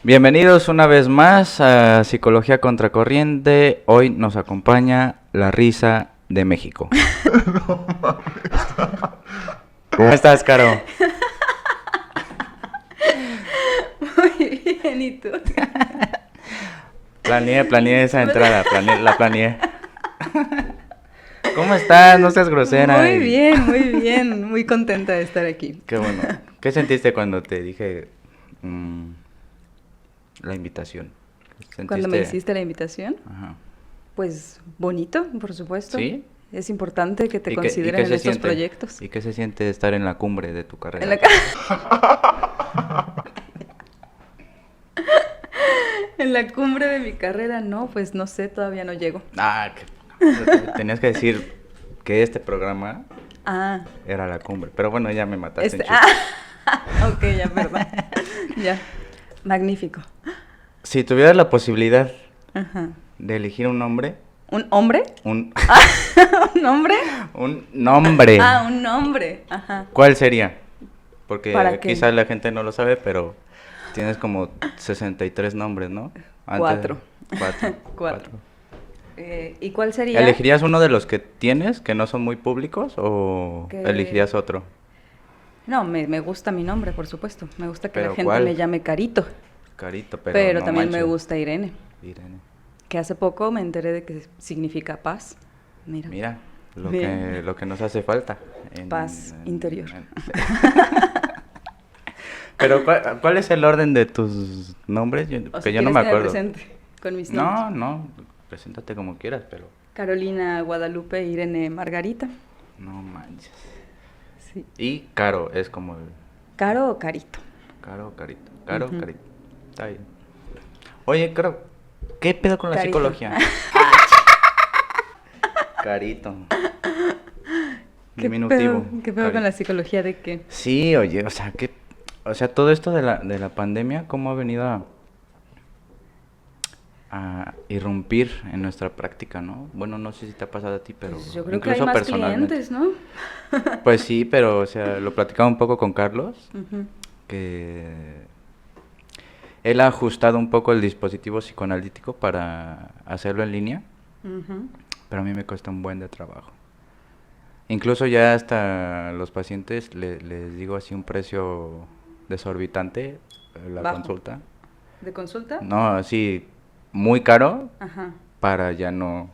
Bienvenidos una vez más a Psicología Contracorriente. Hoy nos acompaña la risa de México. No mames. ¿Cómo estás, Caro? Muy bien, ¿y tú? Planeé esa entrada, la planeé. ¿Cómo estás? No seas grosera. Muy bien, muy contenta de estar aquí. Qué bueno. ¿Qué sentiste cuando te dije la invitación? Cuando me hiciste la invitación, Ajá. pues bonito, por supuesto. ¿Sí? Es importante que te ¿Y qué consideren en se estos siente? proyectos. ¿Y qué se siente estar en la cumbre de tu carrera? En la, en la cumbre de mi carrera, no, pues no sé, todavía no llego. Tenías que decir que este programa Ah, era la cumbre. Pero bueno, ya me mataste en chiste. ok, ya, perdón. Ya, magnífico. Si tuvieras la posibilidad Ajá. de elegir un nombre, ¿Un hombre? un ¿Un hombre? nombre, Ah, un nombre, ajá. ¿cuál sería? Porque ¿Para qué? quizás la gente no lo sabe, pero tienes como 63 nombres, ¿no? Cuatro. Cuatro. Cuatro. ¿Y cuál sería? ¿Elegirías uno de los que tienes, que no son muy públicos, o Que- elegirías otro? No, me gusta mi nombre, por supuesto. Me gusta que ¿Pero la gente cuál? me llame Carito. Carito, Pero no también me manches. gusta Irene, Irene. que hace poco me enteré de que significa paz. Mira. Mira, Bien. lo que nos hace falta. Paz interior. Pero, ¿cuál es el orden de tus nombres? O Que sea, yo no me ¿quieres que acuerdo. presente con mis nombres? No, preséntate como quieras, pero Carolina, Guadalupe, Irene, Margarita. no manches. Sí. Y Caro, es como el ¿Caro o Carito? Caro, Carito, Ujú. Carito. Está bien. Oye, Caro, ¿qué pedo con la Carito. psicología? Carito. Diminutivo. ¿Qué pedo con Carito. la psicología de qué? Sí, oye, o sea, todo esto de la pandemia, ¿cómo ha venido a irrumpir en nuestra práctica, ¿no? Bueno, no sé si te ha pasado a ti, pero Pues yo creo que hay incluso más personalmente. clientes, ¿no? Pues sí, pero, o sea, lo platicaba un poco con Carlos, Ujú. que él ha ajustado un poco el dispositivo psicoanalítico para hacerlo en línea, Ujú. pero a mí me cuesta un buen de trabajo. Incluso ya hasta los pacientes les digo así un precio desorbitante, la Bajo. consulta. ¿De consulta? No, así muy caro Ajá. para ya no...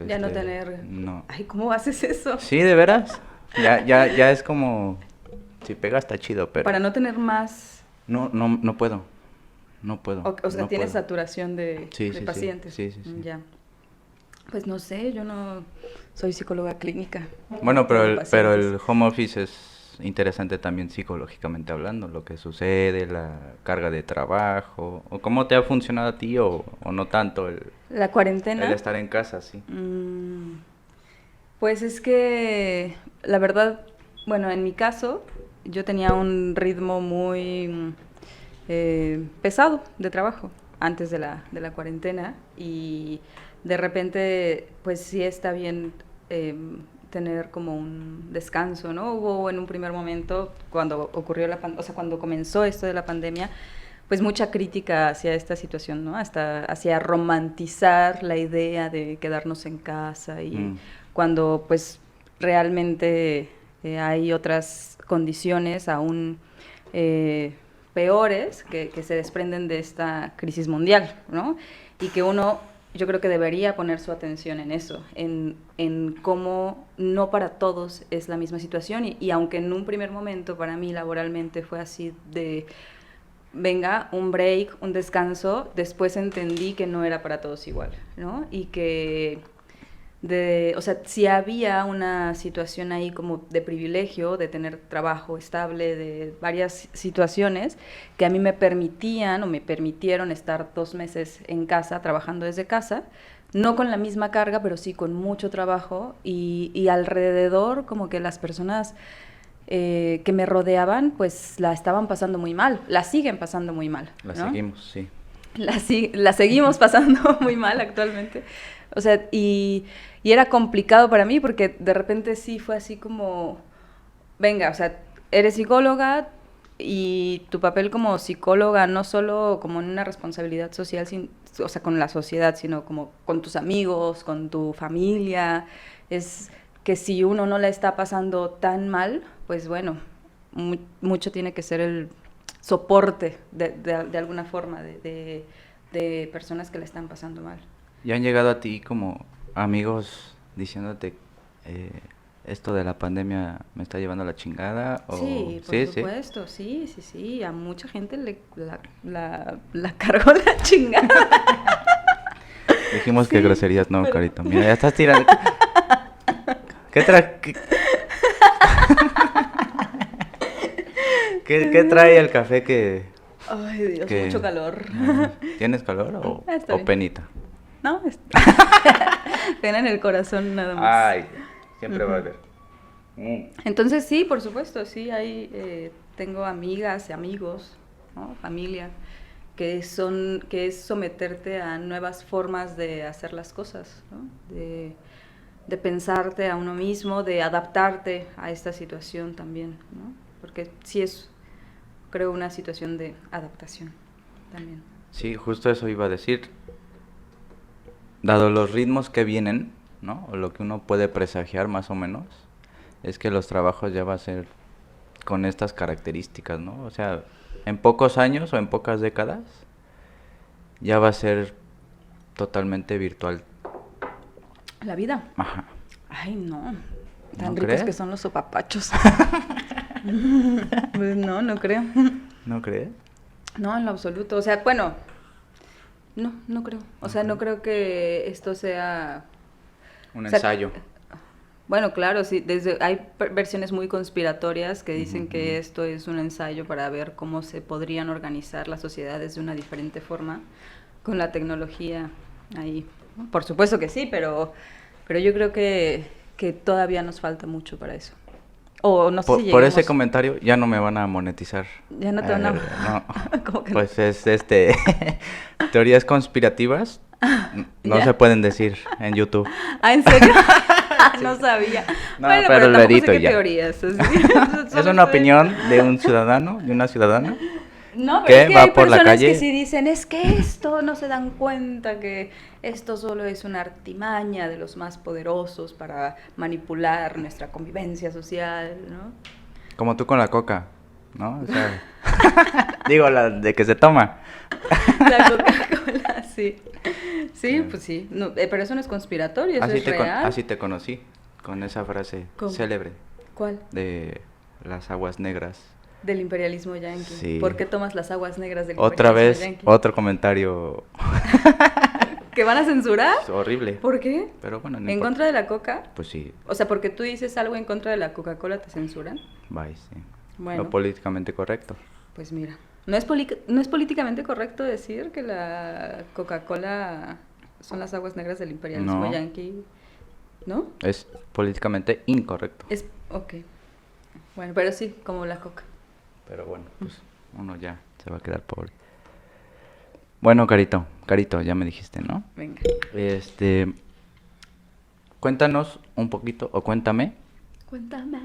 Ya no tener... No. Ay, ¿cómo haces eso? Sí, de veras. Ya es como... Si pega está chido, pero... Para no tener más... No puedo. No puedo. O sea, no tienes puedo. saturación de Sí, sí, sí. pacientes. Sí. Ya. Pues no sé, yo no soy psicóloga clínica. Bueno, pero Tengo pero el pacientes. home office es interesante también psicológicamente hablando, lo que sucede, la carga de trabajo, o cómo te ha funcionado a ti o no tanto La cuarentena. el estar en casa, sí. Pues es que, la verdad, bueno, en mi caso, yo tenía un ritmo muy pesado de trabajo antes de la cuarentena y de repente, pues sí está bien tener como un descanso, ¿no? Hubo en un primer momento, cuando ocurrió o sea, cuando comenzó esto de la pandemia, pues mucha crítica hacia esta situación, ¿no? Hasta hacia romantizar la idea de quedarnos en casa y cuando pues realmente hay otras condiciones aún peores que se desprenden de esta crisis mundial, ¿no? Y que uno, yo creo que debería poner su atención en eso, en cómo no para todos es la misma situación y aunque en un primer momento para mí laboralmente fue así de venga, un break, un descanso, después entendí que no era para todos igual, ¿no? Y que, o sea, si había una situación ahí como de privilegio, de tener trabajo estable, de varias situaciones que a mí me permitían o me permitieron estar 2 meses en casa, trabajando desde casa, no con la misma carga, pero sí con mucho trabajo y alrededor como que las personas que me rodeaban, pues la estaban pasando muy mal, la siguen pasando muy mal. La ¿no? seguimos, sí. La seguimos pasando muy mal actualmente. O sea, y era complicado para mí porque de repente sí fue así como, venga, o sea, eres psicóloga, y tu papel como psicóloga, no solo como en una responsabilidad social, o sea, con la sociedad, sino como con tus amigos, con tu familia, es que si uno no la está pasando tan mal, pues bueno, mucho tiene que ser el soporte de alguna forma de personas que la están pasando mal. ¿Y han llegado a ti como amigos diciéndote esto de la pandemia me está llevando a la chingada? O... Sí, por sí, supuesto, sí, a mucha gente la cargó la chingada. Dijimos Sí, que groserías no, pero... Carito. Mira, ya estás tirando. ¿Qué, qué trae el café que... Ay, Dios, que... mucho calor. ¿Tienes calor Está o bien. penita? No, pena en el corazón nada más. Ay, siempre va a haber. Entonces sí, por supuesto, sí, tengo amigas y amigos, ¿no? Familia, que es someterte a nuevas formas de hacer las cosas, ¿no? De pensarte a uno mismo, de adaptarte a esta situación también, ¿no? Porque sí es, creo, una situación de adaptación también. Sí, justo eso iba a decir. Dado los ritmos que vienen, ¿no? O lo que uno puede presagiar más o menos, es que los trabajos ya va a ser con estas características, ¿no? O sea, en pocos años o en pocas décadas ya va a ser totalmente virtual. La vida. Ajá. Ay, no. Tan ¿No ricos crees? que son los sopapachos. Pues no creo. ¿No crees? No, en lo absoluto. O sea, bueno, no creo. O sea, no creo que esto sea... Un o sea, ensayo. bueno, claro, sí. Hay versiones muy conspiratorias que dicen que esto es un ensayo para ver cómo se podrían organizar las sociedades de una diferente forma con la tecnología ahí. Por supuesto que sí, pero yo creo que todavía nos falta mucho para eso. O no sé si Por lleguemos... ese comentario ya no me van a monetizar. Ya no te van a... No. ¿Cómo que no? Pues es teorías conspirativas no Ya. se pueden decir en YouTube. Ah, ¿en serio? No sabía. No, Bueno, pero lo tampoco edito sé qué ya. teorías. Así. Es Solo una estoy- opinión de un ciudadano, de una ciudadana. No, pero que es que va hay por la personas que calle. sí dicen, es que esto no se dan cuenta, que esto solo es una artimaña de los más poderosos para manipular nuestra convivencia social, ¿no? Como tú con la coca, ¿no? O sea, digo, la de que se toma. La Coca-Cola, sí. Sí, Claro. pues sí. No, pero eso no es conspiratorio, eso es real. Así te conocí, con esa frase ¿Cómo? célebre ¿Cuál? de las aguas negras. Del imperialismo yanqui. Sí. ¿Por qué tomas las aguas negras del Otra imperialismo vez, yanqui? otro comentario ¿Que van a censurar? horrible. ¿Por qué? Pero bueno, no ¿En importa. contra de la coca? Pues sí, O sea, porque tú dices algo en contra de la Coca-Cola, ¿te censuran? bye, sí. Bueno. Lo políticamente correcto. Pues mira, no es políticamente correcto decir que la Coca-Cola son las aguas negras del imperialismo No. yanqui, ¿no? Es políticamente incorrecto. Ok. Bueno, pero sí, como la coca. Pero bueno, pues uno ya se va a quedar pobre. Bueno, Carito, ya me dijiste, ¿no? Venga. Cuéntanos un poquito, o cuéntame, Cuéntame.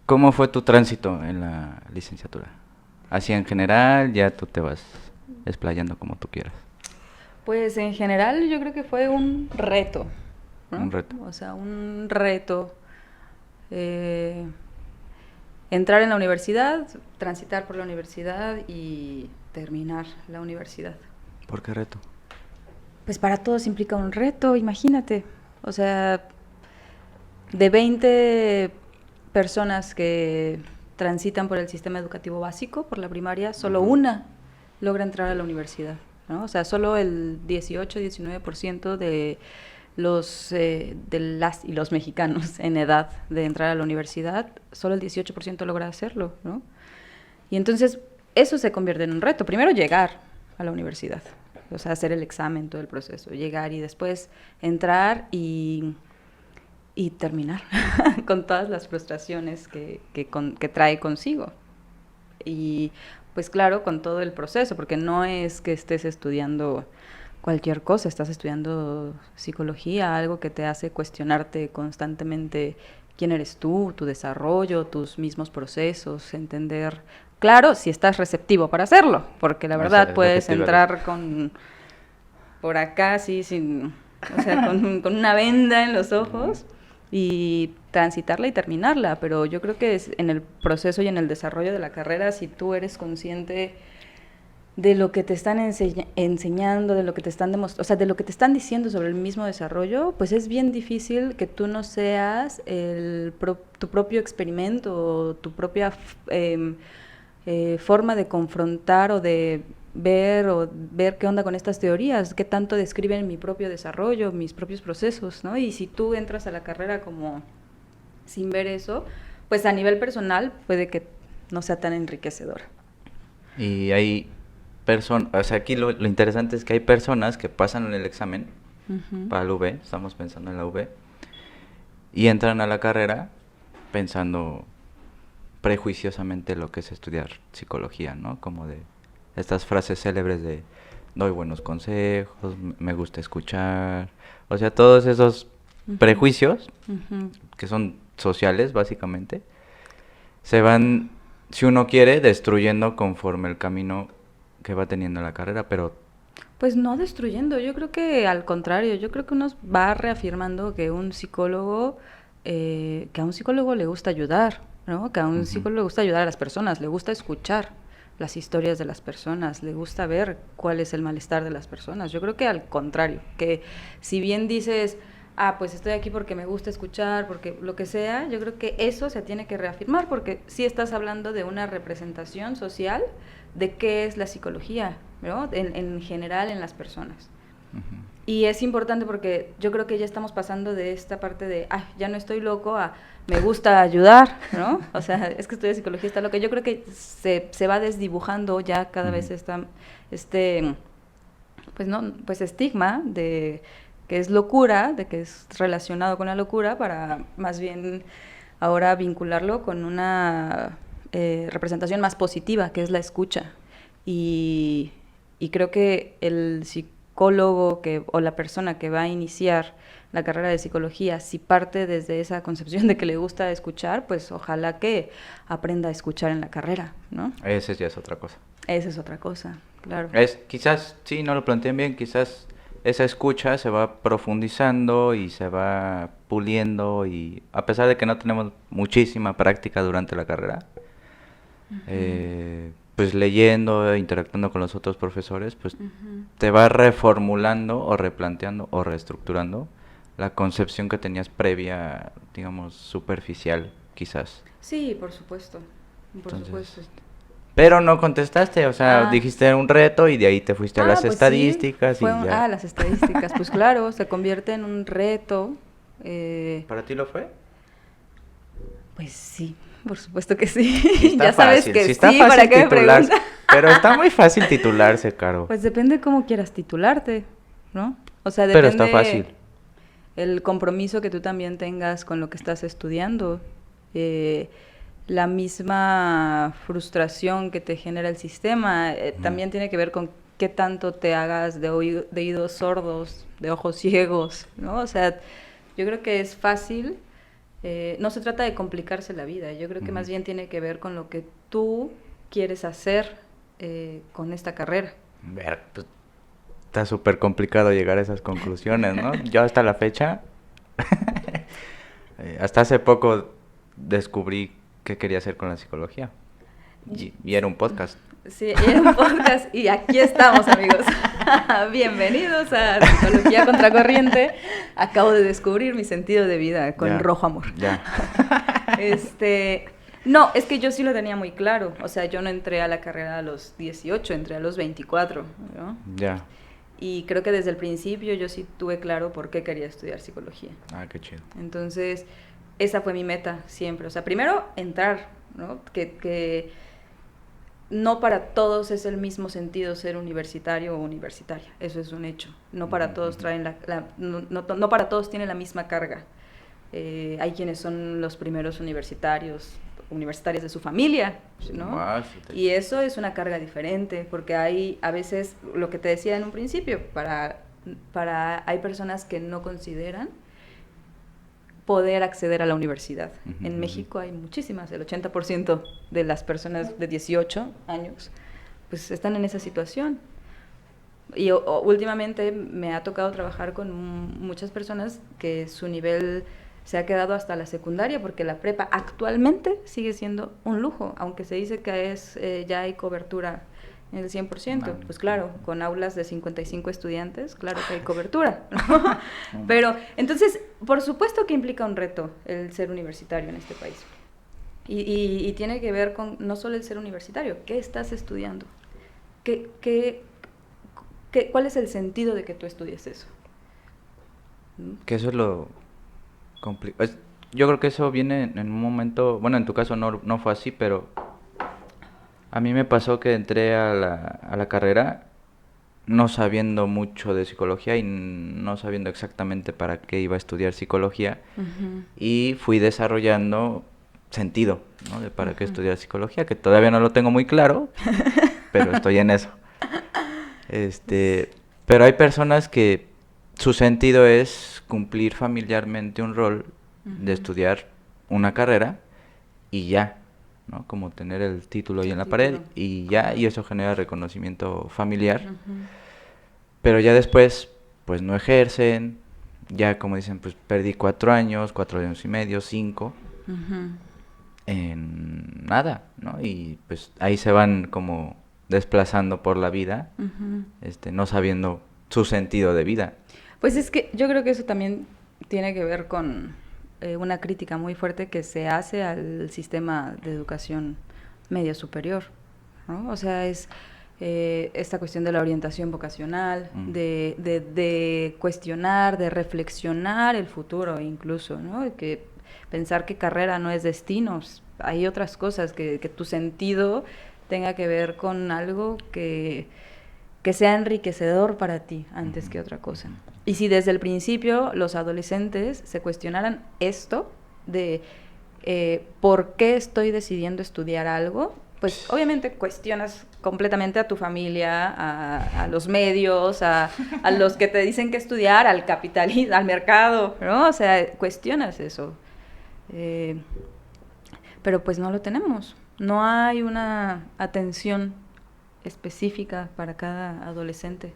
¿cómo fue tu tránsito en la licenciatura? Así en general, ya tú te vas explayando como tú quieras. Pues en general yo creo que fue un reto, ¿no? Un reto. O sea, un reto. Entrar en la universidad, transitar por la universidad y terminar la universidad. ¿Por qué reto? Pues para todos implica un reto, imagínate. O sea, de 20 personas que transitan por el sistema educativo básico, por la primaria, solo una logra entrar a la universidad, ¿no? O sea, solo el 18-19% de las y los mexicanos en edad de entrar a la universidad, solo el 18% logra hacerlo, ¿no? Y entonces eso se convierte en un reto. Primero llegar a la universidad, o sea, hacer el examen, todo el proceso, llegar y después entrar y terminar con todas las frustraciones que trae consigo. Y pues claro, con todo el proceso, porque no es que estés estudiando cualquier cosa, estás estudiando psicología, algo que te hace cuestionarte constantemente quién eres tú, tu desarrollo, tus mismos procesos, entender, claro, si estás receptivo para hacerlo, porque la verdad puedes entrar por acá, sí, sin, o sea, con una venda en los ojos y transitarla y terminarla, pero yo creo que en el proceso y en el desarrollo de la carrera, si tú eres consciente de lo que te están enseñando, de lo que te están demostrando, o sea, de lo que te están diciendo sobre el mismo desarrollo, pues es bien difícil que tú no seas tu propio experimento, tu propia forma de confrontar o de ver qué onda con estas teorías, qué tanto describen mi propio desarrollo, mis propios procesos, ¿no? Y si tú entras a la carrera como sin ver eso, pues a nivel personal puede que no sea tan enriquecedor. Y hay personas, o sea, aquí lo interesante es que hay personas que pasan en el examen para la UV, estamos pensando en la UV, y entran a la carrera pensando prejuiciosamente lo que es estudiar psicología, ¿no? Como de estas frases célebres de doy buenos consejos, me gusta escuchar, o sea, todos esos prejuicios que son sociales básicamente, se van, si uno quiere, destruyendo conforme el camino que va teniendo la carrera, pero... Pues no destruyendo, yo creo que al contrario, yo creo que uno va reafirmando que un psicólogo, que a un psicólogo le gusta ayudar, ¿no? Que a un psicólogo le gusta ayudar a las personas, le gusta escuchar las historias de las personas, le gusta ver cuál es el malestar de las personas. Yo creo que al contrario, que si bien dices, pues estoy aquí porque me gusta escuchar, porque lo que sea, yo creo que eso se tiene que reafirmar, porque sí estás hablando de una representación social de qué es la psicología, ¿no? En general en las personas. Y es importante porque yo creo que ya estamos pasando de esta parte de, ya no estoy loco, a me gusta ayudar, ¿no? O sea, es que estudiar psicología está loca. Yo creo que se va desdibujando ya cada vez pues estigma de que es locura, de que es relacionado con la locura, para más bien ahora vincularlo con una representación más positiva, que es la escucha. Y creo que el psicólogo o la persona que va a iniciar la carrera de psicología, si parte desde esa concepción de que le gusta escuchar, pues ojalá que aprenda a escuchar en la carrera, ¿no? Esa ya es otra cosa. Esa es otra cosa, claro. Quizás, sí, no lo planteé bien, quizás esa escucha se va profundizando y se va puliendo, y a pesar de que no tenemos muchísima práctica durante la carrera, pues leyendo, interactuando con los otros profesores, pues te va reformulando o replanteando o reestructurando la concepción que tenías previa, digamos, superficial, quizás. Sí, por supuesto, Entonces, pero no contestaste, o sea, dijiste un reto y de ahí te fuiste a las estadísticas. Sí. Las estadísticas, pues claro, se convierte en un reto. ¿Para ti lo fue? Pues sí, por supuesto que sí. Sí ya sabes fácil, que sí, está sí, fácil ¿para qué me preguntas? Pero está muy fácil titularse, Caro. Pues depende cómo quieras titularte, ¿no? O sea, depende. Pero está fácil. El compromiso que tú también tengas con lo que estás estudiando. La misma frustración que te genera el sistema también tiene que ver con qué tanto te hagas de oídos sordos, de ojos ciegos, ¿no? O sea, yo creo que es fácil, no se trata de complicarse la vida, yo creo que más bien tiene que ver con lo que tú quieres hacer con esta carrera. Pues, está súper complicado llegar a esas conclusiones, ¿no? Yo hasta la fecha, hasta hace poco descubrí qué quería hacer con la psicología. Y era un podcast. Sí, era un podcast y aquí estamos, amigos. Bienvenidos a Psicología Contracorriente. Acabo de descubrir mi sentido de vida con Rojo Amor. Ya. No, es que yo sí lo tenía muy claro. O sea, yo no entré a la carrera a los 18, entré a los 24, ¿no? Ya. Y creo que desde el principio yo sí tuve claro por qué quería estudiar psicología. Qué chido. Entonces, esa fue mi meta siempre. O sea, primero entrar, ¿no? Que no para todos es el mismo sentido ser universitario o universitaria. Eso es un hecho. No para todos traen no para todos tiene la misma carga. Hay quienes son los primeros universitarias de su familia, ¿no? Y eso es una carga diferente, porque hay a veces, lo que te decía en un principio, hay personas que no consideran poder acceder a la universidad. Ujú, En ujú. México hay muchísimas, el 80% de las personas de 18 años pues están en esa situación. Y últimamente me ha tocado trabajar con muchas personas que su nivel se ha quedado hasta la secundaria, porque la prepa actualmente sigue siendo un lujo, aunque se dice que ya hay cobertura en el 100%. Pues claro, con aulas de 55 estudiantes, claro que hay cobertura, ¿no? Pero entonces, por supuesto que implica un reto el ser universitario en este país. Y tiene que ver con no solo el ser universitario, ¿qué estás estudiando? ¿Cuál es el sentido de que tú estudies eso? Que eso es lo complicado. Yo creo que eso viene en un momento, bueno, en tu caso no fue así, pero a mí me pasó que entré a la carrera no sabiendo mucho de psicología y no sabiendo exactamente para qué iba a estudiar psicología, Uh-huh. y fui desarrollando sentido, ¿no? De para qué Uh-huh. estudiar psicología, que todavía no lo tengo muy claro, pero estoy en eso. Pero hay personas que su sentido es cumplir familiarmente un rol de Uh-huh. estudiar una carrera y ya, ¿no? Como tener el título ahí en la pared Título. y ya, y eso genera reconocimiento familiar. Uh-huh. Pero ya después, pues no ejercen, ya como dicen, pues perdí 4 años y medio, 5, Uh-huh. en nada, ¿no? Y pues ahí se van como desplazando por la vida, Uh-huh. no sabiendo su sentido de vida. Pues es que yo creo que eso también tiene que ver con una crítica muy fuerte que se hace al sistema de educación media superior, ¿no? O sea, es esta cuestión de la orientación vocacional, de cuestionar, de reflexionar el futuro incluso, ¿no? Que pensar que carrera no es destinos, hay otras cosas, que tu sentido tenga que ver con algo que sea enriquecedor para ti antes que otra cosa. Y si desde el principio los adolescentes se cuestionaran esto de por qué estoy decidiendo estudiar algo, pues obviamente cuestionas completamente a tu familia, a los medios, a los que te dicen que estudiar, al capitalismo, al mercado, ¿no? O sea, cuestionas eso. Pero pues no lo tenemos. No hay una atención específica para cada adolescente.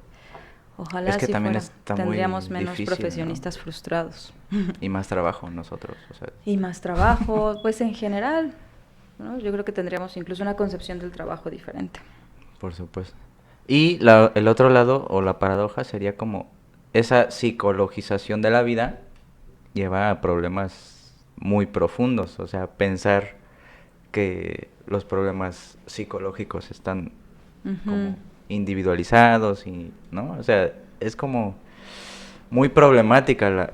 Ojalá Es que si también fuera, está tendríamos muy menos difícil, profesionistas frustrados. y más trabajo nosotros, o sea, Y más trabajo, pues en general, ¿no? Yo creo que tendríamos incluso una concepción del trabajo diferente. por supuesto. Y el otro lado, o la paradoja, sería como esa psicologización de la vida lleva a problemas muy profundos, o sea, pensar que los problemas psicológicos están como individualizados y, ¿no? O sea, es como muy problemática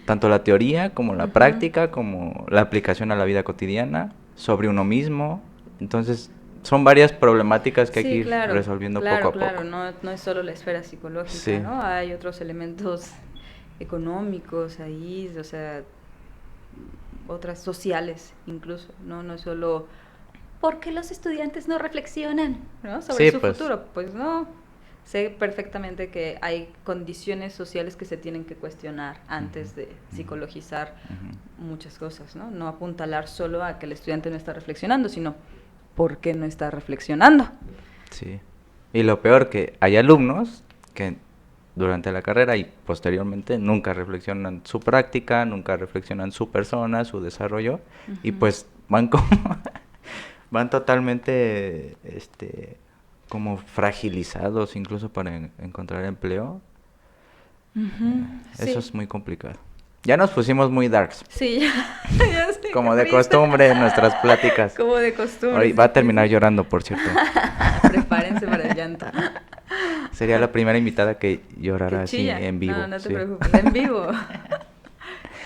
tanto la teoría como la práctica, como la aplicación a la vida cotidiana sobre uno mismo. Entonces, son varias problemáticas que hay que ir resolviendo poco a poco. Claro, no es solo la esfera psicológica, Sí. ¿no? Hay otros elementos económicos ahí, o sea, otras sociales incluso, ¿no? No es solo ¿por qué los estudiantes no reflexionan, ¿no? sobre su futuro? Pues no, sé perfectamente que hay condiciones sociales que se tienen que cuestionar antes de psicologizar muchas cosas, ¿no? No apuntalar solo a que el estudiante no está reflexionando, sino ¿por qué no está reflexionando? Sí. Y lo peor, que hay alumnos que durante la carrera y posteriormente nunca reflexionan su práctica, nunca reflexionan su persona, su desarrollo, y pues van como van totalmente como fragilizados incluso para encontrar empleo. Eso es muy complicado. Ya nos pusimos muy darks. Sí, ya sé. Como de costumbre en nuestras pláticas. Como de costumbre. Hoy va a terminar llorando, por cierto. Prepárense para el llanto. Sería la primera invitada que llorara así en vivo. No te preocupes, en vivo.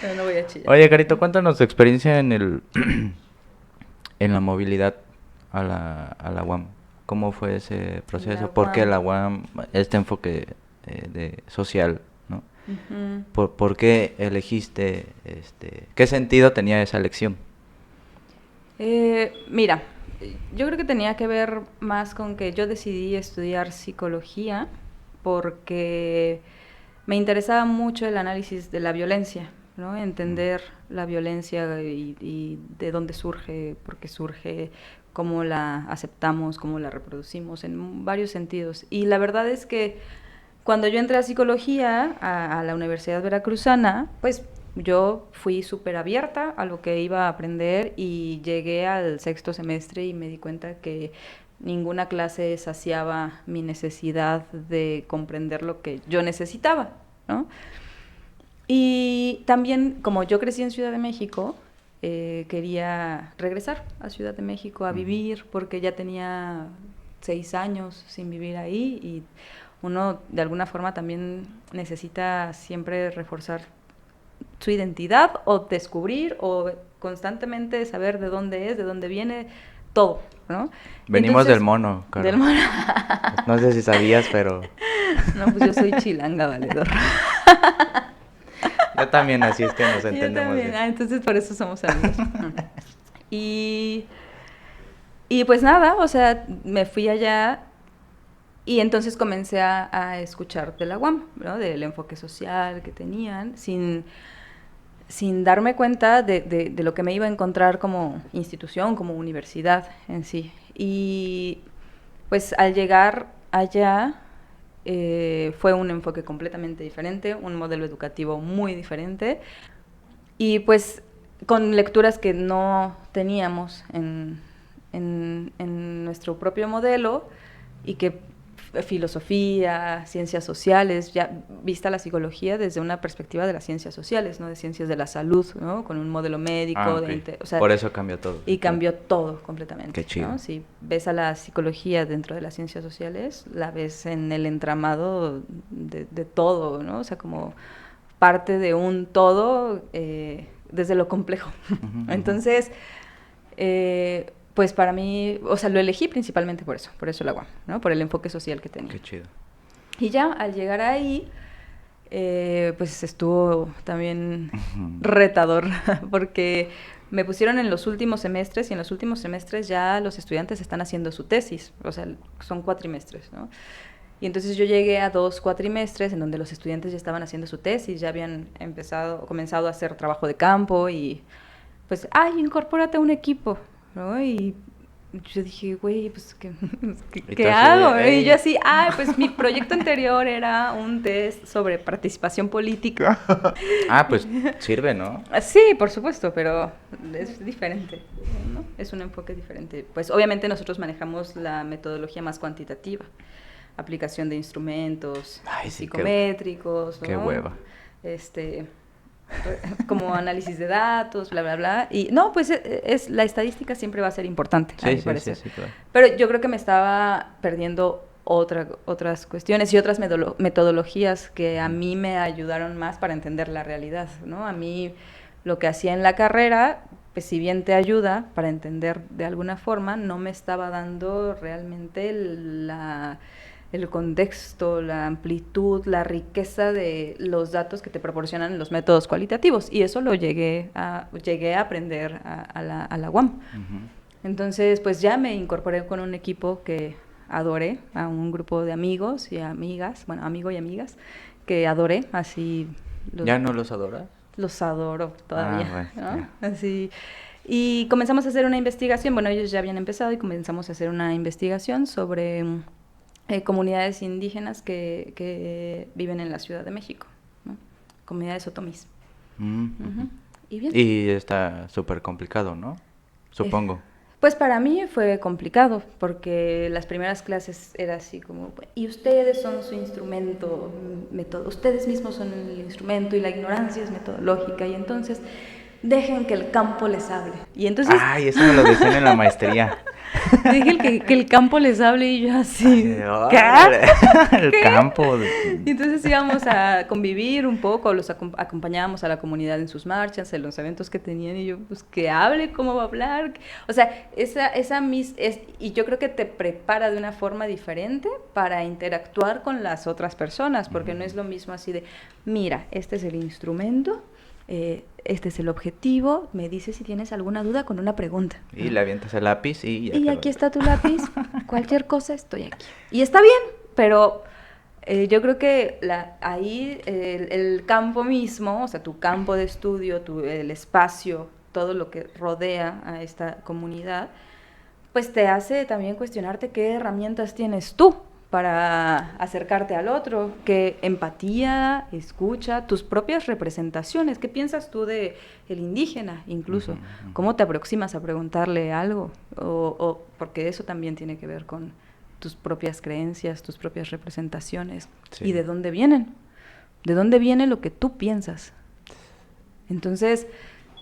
Pero no voy a chillar. Oye, Carito, cuéntanos tu experiencia en en la movilidad a la UAM. ¿Cómo fue ese proceso? ¿Por qué la UAM, este enfoque de social, ¿no? ¿Por qué elegiste, qué sentido tenía esa elección? Mira, yo creo que tenía que ver más con que yo decidí estudiar psicología porque me interesaba mucho el análisis de la violencia ¿no? Entender la violencia y de dónde surge, por qué surge, cómo la aceptamos, cómo la reproducimos, en varios sentidos. Y la verdad es que cuando yo entré a psicología a la Universidad Veracruzana, pues yo fui súper abierta a lo que iba a aprender y llegué al 6º semestre y me di cuenta que ninguna clase saciaba mi necesidad de comprender lo que yo necesitaba, ¿no? Y también, como yo crecí en Ciudad de México, quería regresar a Ciudad de México a vivir, porque ya tenía 6 años sin vivir ahí y uno de alguna forma también necesita siempre reforzar su identidad o descubrir o constantemente saber de dónde es, de dónde viene, todo, ¿no? Venimos Entonces, del mono, Caro. Del mono. No sé si sabías, pero... No, pues yo soy chilanga, valedor. Yo también, así es que nos entendemos Yo también. bien. Entonces por eso somos amigos. Y pues nada, o sea, me fui allá y entonces comencé a escuchar de la UAM, ¿no? Del enfoque social que tenían, sin darme cuenta de lo que me iba a encontrar como institución, como universidad en sí. Y pues al llegar allá fue un enfoque completamente diferente, un modelo educativo muy diferente y pues con lecturas que no teníamos en nuestro propio modelo y que filosofía, ciencias sociales, ya vista la psicología desde una perspectiva de las ciencias sociales, no de ciencias de la salud, ¿no? Con un modelo médico. Okay. O sea, por eso cambió todo. Y cambió todo completamente. Qué chido. ¿no? Si ves a la psicología dentro de las ciencias sociales, la ves en el entramado de todo, ¿no? O sea, como parte de un todo desde lo complejo. Entonces, pues para mí, o sea, lo elegí principalmente por eso la UAM, ¿no? Por el enfoque social que tenía. Qué chido. Y ya, al llegar ahí, pues estuvo también retador, porque me pusieron en los últimos semestres, y en los últimos semestres ya los estudiantes están haciendo su tesis, o sea, son cuatrimestres, ¿no? Y entonces yo llegué a 2 cuatrimestres en donde los estudiantes ya estaban haciendo su tesis, ya habían comenzado a hacer trabajo de campo y pues, incorpórate a un equipo, ¿no? Y yo dije, güey, pues, ¿qué hago? Y yo así, pues mi proyecto anterior era un test sobre participación política. Pues sirve, ¿no? Sí, por supuesto, pero es diferente, ¿no? Es un enfoque diferente. Pues obviamente nosotros manejamos la metodología más cuantitativa, aplicación de instrumentos psicométricos, ¿no? Qué hueva. Como análisis de datos, bla, bla, bla. Y no, pues la estadística siempre va a ser importante, a mi parecer. Sí, claro. Pero yo creo que me estaba perdiendo otras cuestiones y otras metodologías que a mí me ayudaron más para entender la realidad, ¿no? A mí lo que hacía en la carrera, pues si bien te ayuda para entender de alguna forma, no me estaba dando realmente el contexto, la amplitud, la riqueza de los datos que te proporcionan los métodos cualitativos. Y eso lo llegué a aprender a la UAM. Entonces, pues ya me incorporé con un equipo que adoré, a un grupo de amigos y amigas, bueno, amigo y amigas, que adoré, así... ¿Ya no los adoras? Los adoro todavía, bueno, ¿no? Así... Y comenzamos a hacer una investigación, bueno, ellos ya habían empezado y comenzamos a hacer una investigación sobre... comunidades indígenas que viven en la Ciudad de México, ¿no? Comunidades otomís. ¿Y bien? Y está súper complicado, ¿no? Supongo. Pues para mí fue complicado, porque las primeras clases era así como, y ustedes son su instrumento, ustedes mismos son el instrumento y la ignorancia es metodológica, y entonces dejen que el campo les hable. Y entonces... Eso me lo decían en la maestría. Dije que el campo les hable y yo así, ¿qué? El campo. Y entonces íbamos a convivir un poco, los acompañábamos a la comunidad en sus marchas, en los eventos que tenían, y yo, pues, que hable, cómo va a hablar. O sea, y yo creo que te prepara de una forma diferente para interactuar con las otras personas, porque no es lo mismo así de, mira, este es el instrumento, este es el objetivo, me dices si tienes alguna duda con una pregunta. Y le avientas el lápiz y ya. Y aquí está tu lápiz, cualquier cosa estoy aquí. Y está bien, pero Yo creo que ahí el campo mismo, o sea, tu campo de estudio, el espacio, todo lo que rodea a esta comunidad, pues te hace también cuestionarte qué herramientas tienes tú para acercarte al otro, qué empatía, escucha, tus propias representaciones, qué piensas tú de el indígena incluso, cómo te aproximas a preguntarle algo, porque eso también tiene que ver con tus propias creencias, tus propias representaciones, y de dónde viene lo que tú piensas. Entonces,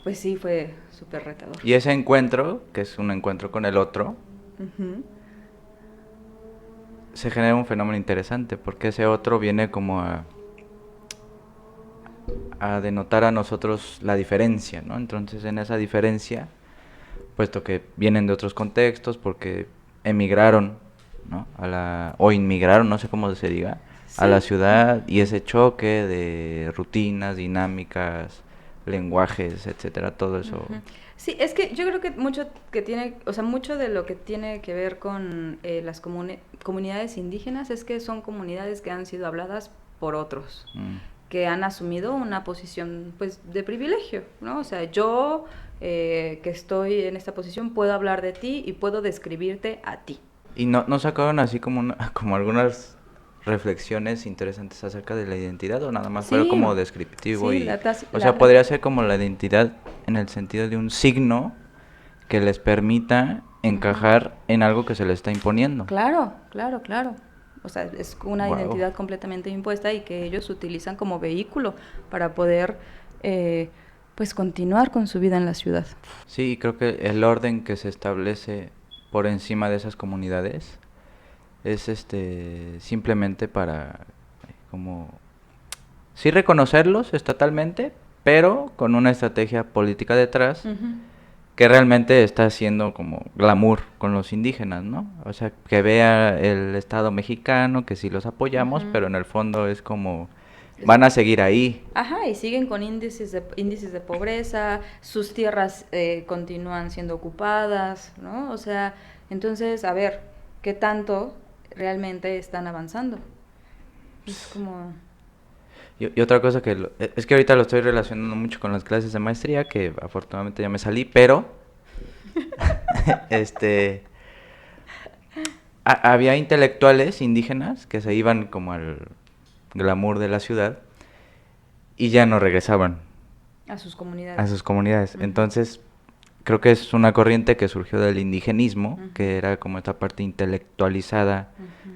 pues sí, fue súper retador. Y ese encuentro, que es un encuentro con el otro, se genera un fenómeno interesante, porque ese otro viene como a denotar a nosotros la diferencia, ¿no? Entonces, en esa diferencia, puesto que vienen de otros contextos, porque emigraron, ¿no? O inmigraron, no sé cómo se diga, a la ciudad, y ese choque de rutinas, dinámicas, lenguajes, etcétera, todo eso. Sí, es que yo creo que mucho de lo que tiene que ver con las comunidades indígenas es que son comunidades que han sido habladas por otros, que han asumido una posición, pues, de privilegio, ¿no? O sea, yo que estoy en esta posición puedo hablar de ti y puedo describirte a ti. ¿Y no sacaron así como algunas reflexiones interesantes acerca de la identidad, o nada más fue como descriptivo? Sí, podría ser como la identidad en el sentido de un signo que les permita encajar en algo que se les está imponiendo. Claro. O sea, es una identidad completamente impuesta y que ellos utilizan como vehículo para poder pues continuar con su vida en la ciudad. Sí, creo que el orden que se establece por encima de esas comunidades es simplemente para como sí reconocerlos estatalmente, pero con una estrategia política detrás que realmente está haciendo como glamour con los indígenas, ¿no? O sea, que vea el Estado mexicano que sí los apoyamos, pero en el fondo es como van a seguir ahí. Ajá, y siguen con índices de pobreza, sus tierras continúan siendo ocupadas, ¿no? O sea, entonces, a ver, ¿qué tanto realmente están avanzando? Es como... Y otra cosa es que ahorita lo estoy relacionando mucho con las clases de maestría, que afortunadamente ya me salí, pero había intelectuales indígenas que se iban como al glamour de la ciudad y ya no regresaban a sus comunidades. Entonces, creo que es una corriente que surgió del indigenismo, que era como esta parte intelectualizada,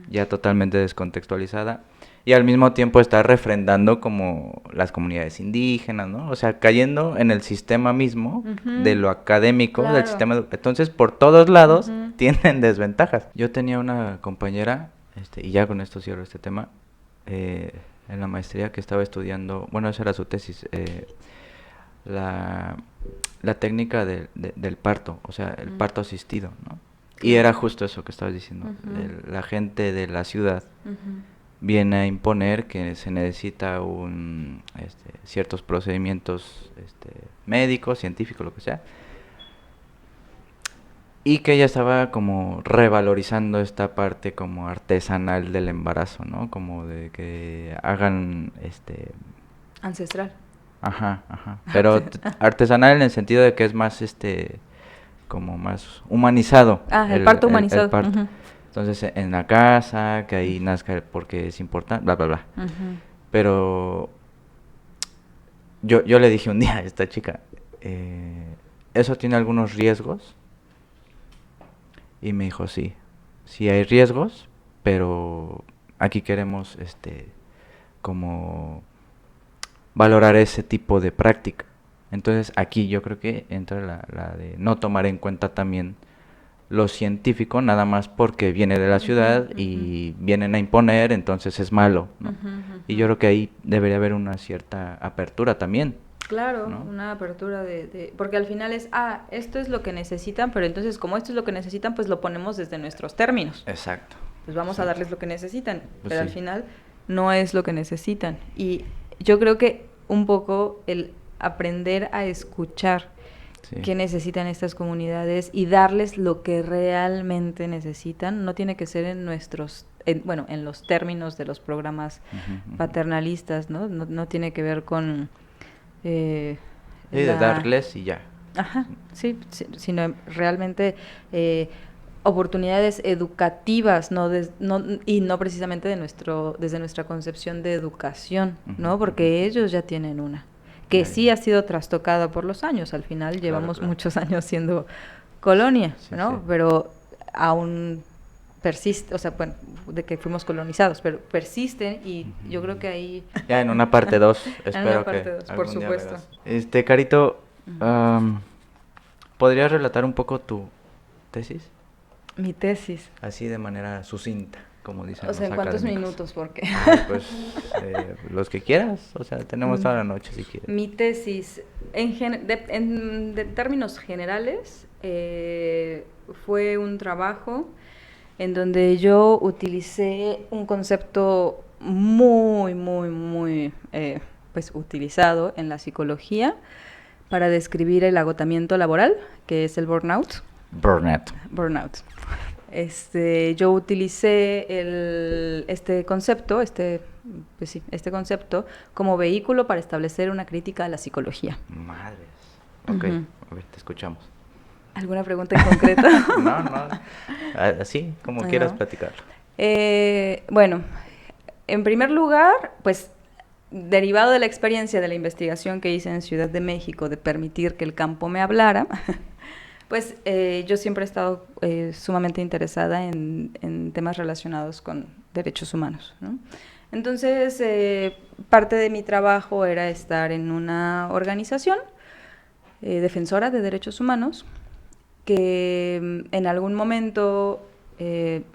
ya totalmente descontextualizada, y al mismo tiempo está refrendando como las comunidades indígenas, ¿no? O sea, cayendo en el sistema mismo de lo académico, del sistema entonces por todos lados tienen desventajas. Yo tenía una compañera, y ya con esto cierro este tema, en la maestría, que estaba estudiando, bueno, esa era su tesis, la técnica del parto, o sea, el parto asistido, ¿no? Y era justo eso que estabas diciendo, la gente de la ciudad viene a imponer que se necesita ciertos procedimientos médicos, científicos, lo que sea, y que ella estaba como revalorizando esta parte como artesanal del embarazo, ¿no? Como de que hagan ancestral. Ajá. Pero artesanal en el sentido de que es más como más humanizado. El parto humanizado. El parto. Entonces, en la casa, que ahí nazca porque es importante, bla, bla, bla. Pero yo le dije un día a esta chica, ¿eso tiene algunos riesgos? Y me dijo, sí hay riesgos, pero aquí queremos como valorar ese tipo de práctica. Entonces aquí yo creo que entra la de no tomar en cuenta también lo científico, nada más porque viene de la ciudad y vienen a imponer, entonces es malo, ¿no? Y yo creo que ahí debería haber una cierta apertura también. Claro, ¿no? Una apertura porque al final es, esto es lo que necesitan, pero entonces como esto es lo que necesitan, pues lo ponemos desde nuestros términos. Exacto. Pues vamos a darles lo que necesitan, pues pero al final no es lo que necesitan. Y yo creo que un poco el aprender a escuchar qué necesitan estas comunidades y darles lo que realmente necesitan, no tiene que ser en nuestros en los términos de los programas paternalistas, ¿no? No tiene que ver con... de darles y ya. Ajá, sí, sino realmente oportunidades educativas, y no precisamente desde nuestra concepción de educación, ¿no? Porque ellos ya tienen una, que sí ha sido trastocada por los años. Al final llevamos muchos años siendo colonia, ¿no? Sí. Pero aún persiste, o sea, bueno, de que fuimos colonizados, pero persisten, y yo creo que ahí... Ya en una parte 2, espero que por supuesto. Carito, ¿podrías relatar un poco tu tesis? Mi tesis. Así de manera sucinta, como dicen los académicos. ¿En cuántos minutos? Porque pues los que quieras, o sea, tenemos toda la noche si quieres. Mi tesis, en términos generales, fue un trabajo en donde yo utilicé un concepto muy pues utilizado en la psicología para describir el agotamiento laboral, que es el burnout. Burnout. Yo utilicé este concepto como vehículo para establecer una crítica a la psicología. Madres. Ok, a ver, te escuchamos. ¿Alguna pregunta en concreto? No, así como quieras platicarlo. Bueno, en primer lugar, pues derivado de la experiencia de la investigación que hice en Ciudad de México de permitir que el campo me hablara, pues yo siempre he estado sumamente interesada en temas relacionados con derechos humanos, ¿no? Entonces, parte de mi trabajo era estar en una organización defensora de derechos humanos, que en algún momento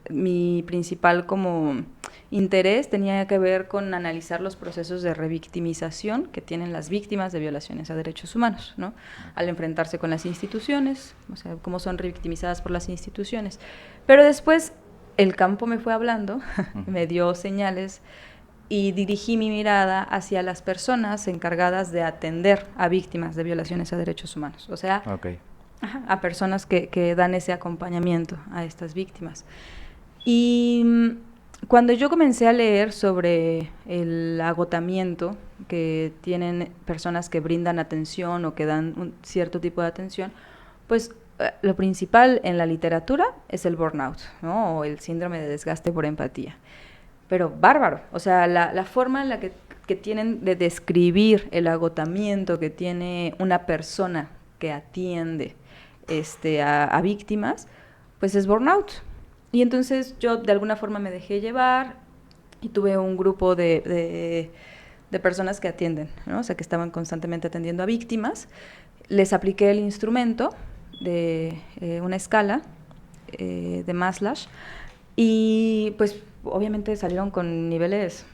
mi principal como interés tenía que ver con analizar los procesos de revictimización que tienen las víctimas de violaciones a derechos humanos, ¿no? Al enfrentarse con las instituciones, o sea, cómo son revictimizadas por las instituciones. Pero después el campo me fue hablando, me dio señales, y dirigí mi mirada hacia las personas encargadas de atender a víctimas de violaciones a derechos humanos, o sea, a personas que dan ese acompañamiento a estas víctimas. Y cuando yo comencé a leer sobre el agotamiento que tienen personas que brindan atención o que dan un cierto tipo de atención, pues lo principal en la literatura es el burnout, ¿no? O el síndrome de desgaste por empatía. Pero bárbaro, o sea, la forma en la que tienen de describir el agotamiento que tiene una persona que atiende a víctimas, pues es burnout. Y entonces yo de alguna forma me dejé llevar y tuve un grupo de personas que atienden, ¿no? O sea, que estaban constantemente atendiendo a víctimas. Les apliqué el instrumento de una escala de Maslach, y pues obviamente salieron con niveles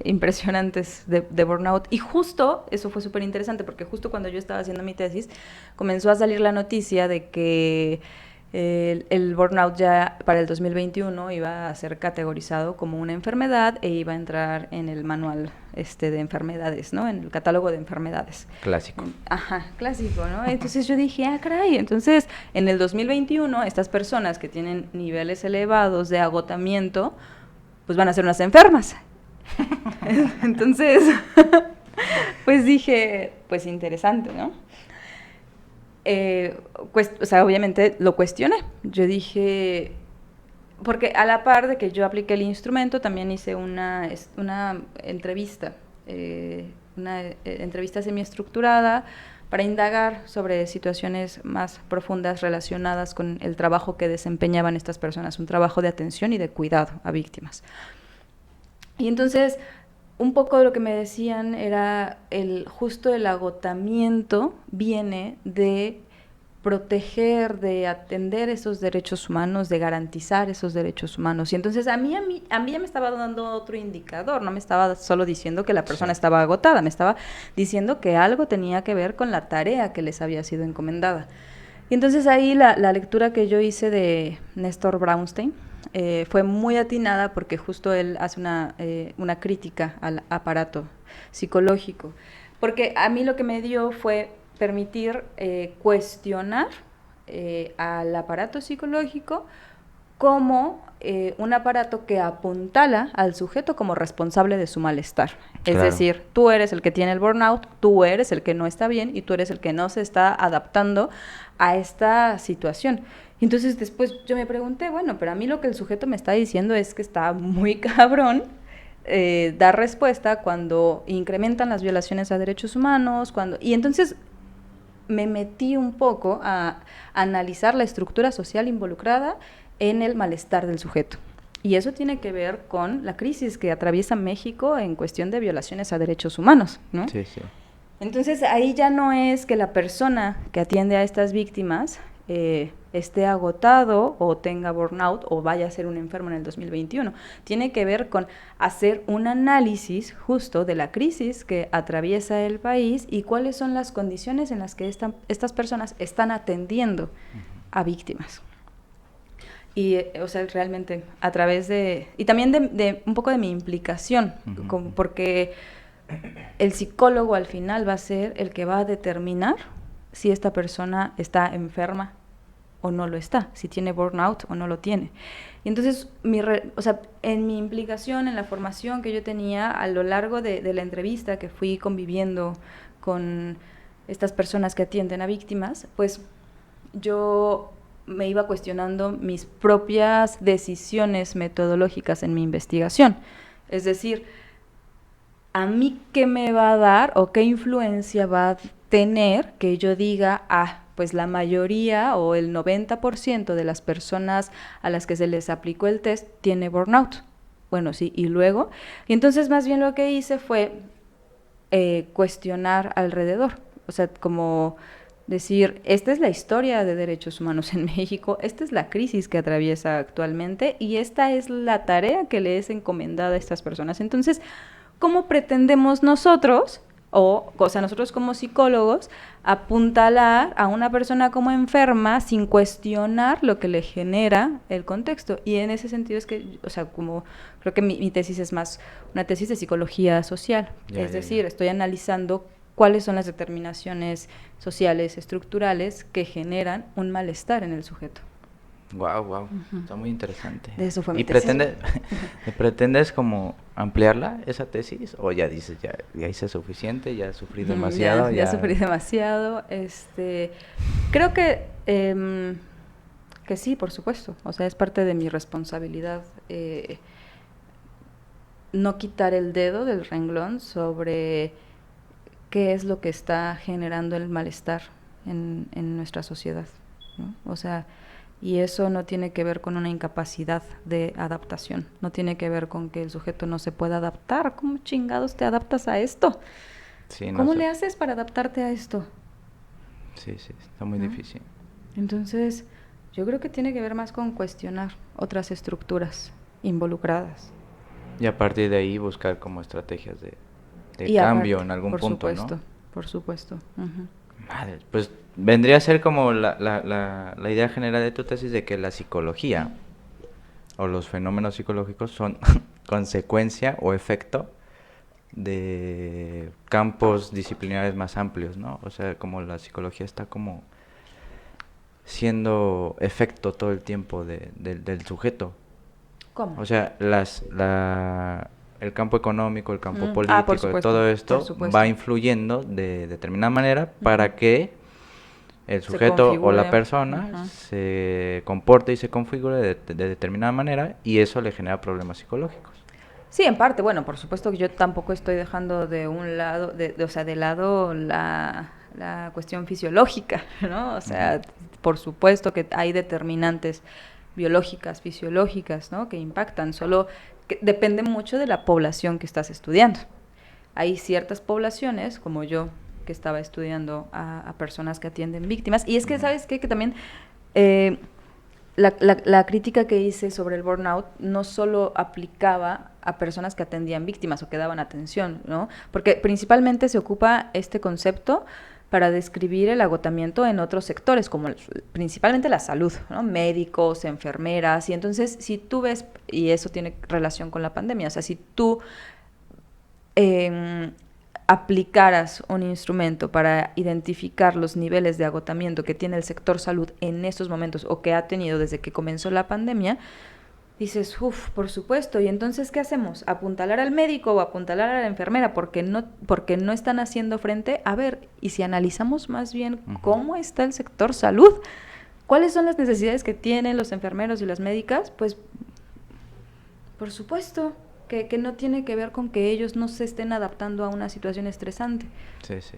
impresionantes de burnout. Y justo, eso fue súper interesante, porque justo cuando yo estaba haciendo mi tesis, comenzó a salir la noticia de que el burnout ya para el 2021 iba a ser categorizado como una enfermedad e iba a entrar en el manual de enfermedades, ¿no? En el catálogo de enfermedades. Clásico. Ajá, clásico, ¿no? Entonces yo dije, caray, entonces en el 2021 estas personas que tienen niveles elevados de agotamiento, pues van a ser unas enfermas. Entonces, pues dije, pues interesante, ¿no? O sea, obviamente lo cuestioné. Yo dije, porque a la par de que yo apliqué el instrumento, también hice una entrevista, una entrevista semiestructurada para indagar sobre situaciones más profundas relacionadas con el trabajo que desempeñaban estas personas, un trabajo de atención y de cuidado a víctimas. Y entonces, un poco de lo que me decían era justo el agotamiento viene de proteger, de atender esos derechos humanos, de garantizar esos derechos humanos. Y entonces a mí ya me estaba dando otro indicador, no me estaba solo diciendo que la persona estaba agotada, me estaba diciendo que algo tenía que ver con la tarea que les había sido encomendada. Y entonces ahí la lectura que yo hice de Néstor Brownstein fue muy atinada, porque justo él hace una crítica al aparato psicológico, porque a mí lo que me dio fue permitir cuestionar al aparato psicológico como un aparato que apuntala al sujeto como responsable de su malestar. Es Claro. decir, tú eres el que tiene el burnout, tú eres el que no está bien y tú eres el que no se está adaptando a esta situación. Entonces después yo me pregunté, bueno, pero a mí lo que el sujeto me está diciendo es que está muy cabrón dar respuesta cuando incrementan las violaciones a derechos humanos, y entonces me metí un poco a analizar la estructura social involucrada en el malestar del sujeto. Y eso tiene que ver con la crisis que atraviesa México en cuestión de violaciones a derechos humanos, ¿no? Sí, sí. Entonces ahí ya no es que la persona que atiende a estas víctimas esté agotado o tenga burnout o vaya a ser un enfermo en el 2021. Tiene que ver con hacer un análisis justo de la crisis que atraviesa el país y cuáles son las condiciones en las que estas personas están atendiendo a víctimas. Y, o sea, realmente a través de... Y también de un poco de mi implicación, porque el psicólogo al final va a ser el que va a determinar si esta persona está enferma o no lo está, si tiene burnout o no lo tiene. Y entonces, o sea, en mi implicación, en la formación que yo tenía a lo largo de la entrevista que fui conviviendo con estas personas que atienden a víctimas, pues yo me iba cuestionando mis propias decisiones metodológicas en mi investigación. Es decir, ¿a mí qué me va a dar o qué influencia va a tener que yo diga, pues la mayoría o el 90% de las personas a las que se les aplicó el test tiene burnout? Bueno, sí, y luego. Y entonces más bien lo que hice fue cuestionar alrededor. O sea, como decir, esta es la historia de derechos humanos en México, esta es la crisis que atraviesa actualmente y esta es la tarea que le es encomendada a estas personas. Entonces, ¿cómo pretendemos nosotros, o sea, nosotros como psicólogos, apuntalar a una persona como enferma sin cuestionar lo que le genera el contexto? Y en ese sentido es que, o sea, como creo que mi tesis es más una tesis de psicología social. Es decir, estoy analizando cuáles son las determinaciones sociales, estructurales que generan un malestar en el sujeto. Wow, está muy interesante. De eso fue mi ¿Y tesis. pretendes como ampliarla, esa tesis? ¿O ya dices, ya hice suficiente, ya sufrí demasiado? Ya sufrí demasiado. Creo que sí, por supuesto. O sea, es parte de mi responsabilidad no quitar el dedo del renglón sobre qué es lo que está generando el malestar en nuestra sociedad, ¿no? O sea, y eso no tiene que ver con una incapacidad de adaptación, no tiene que ver con que el sujeto no se pueda adaptar. ¿Cómo chingados te adaptas a esto? Sí, no ¿Cómo sé. le haces para adaptarte a esto? Sí, está muy difícil. Entonces, yo creo que tiene que ver más con cuestionar otras estructuras involucradas. Y a partir de ahí buscar como estrategias de Y cambio aparte, en algún por punto, supuesto, ¿no? Por supuesto. Madre, pues vendría a ser como la idea general de tu tesis de que la psicología o los fenómenos psicológicos son consecuencia o efecto de campos disciplinares más amplios, ¿no? O sea, como la psicología está como siendo efecto todo el tiempo del sujeto. ¿Cómo? O sea, el campo económico, el campo por político, supuesto, todo por esto supuesto. va influyendo de determinada manera para que el Se sujeto o configure. la persona se comporte y se configure de determinada manera y eso le genera problemas psicológicos. Sí, en parte. Bueno, por supuesto que yo tampoco estoy dejando de un lado, de lado la cuestión fisiológica, ¿no? O sea, por supuesto que hay determinantes biológicas, fisiológicas, ¿no? Que impactan, solo que depende mucho de la población que estás estudiando. Hay ciertas poblaciones, como yo, que estaba estudiando a personas que atienden víctimas, y es que, ¿sabes qué? Que también la crítica que hice sobre el burnout no solo aplicaba a personas que atendían víctimas o que daban atención, ¿no? Porque principalmente se ocupa este concepto para describir el agotamiento en otros sectores, como principalmente la salud, ¿no? Médicos, enfermeras, y entonces si tú ves, y eso tiene relación con la pandemia, o sea, si tú aplicaras un instrumento para identificar los niveles de agotamiento que tiene el sector salud en estos momentos o que ha tenido desde que comenzó la pandemia, dices, uff, por supuesto, y entonces, ¿qué hacemos? ¿Apuntalar al médico o apuntalar a la enfermera porque no están haciendo frente? A ver, y si analizamos más bien cómo está el sector salud, ¿cuáles son las necesidades que tienen los enfermeros y las médicas? Pues, por supuesto, que no tiene que ver con que ellos no se estén adaptando a una situación estresante. Sí, sí.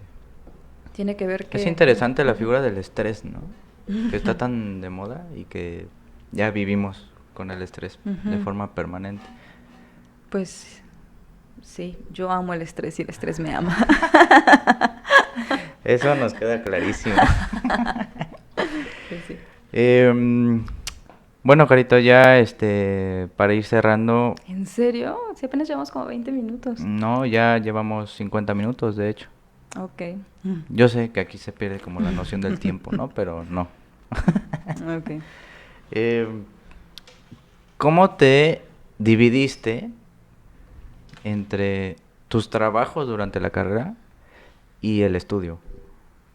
Tiene que ver que... Es interesante la figura del estrés, ¿no? Que está tan de moda y que ya vivimos con el estrés de forma permanente. Pues sí, yo amo el estrés y el estrés me ama. Eso nos queda clarísimo. Pues sí. Bueno, Carito, ya para ir cerrando. ¿En serio? Si apenas llevamos como 20 minutos. No, ya llevamos 50 minutos, de hecho. Ok. Yo sé que aquí se pierde como la noción del tiempo, ¿no? Pero no. Ok. ¿Cómo te dividiste entre tus trabajos durante la carrera y el estudio?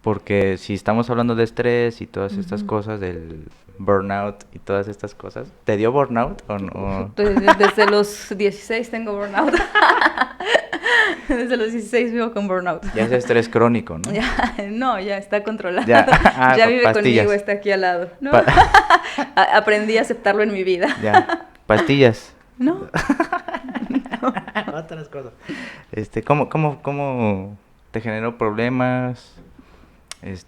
Porque si estamos hablando de estrés y todas estas cosas, del burnout y todas estas cosas, ¿te dio burnout o no? Desde los 16 tengo burnout. Desde los 16 vivo con burnout. Ya es estrés crónico, ¿no? Ya está controlado. Ya, Ya vive pastillas. conmigo, está aquí al lado. ¿No? Aprendí a aceptarlo en mi vida. Ya, pastillas. No. Otras cosas. ¿Cómo te generó problemas?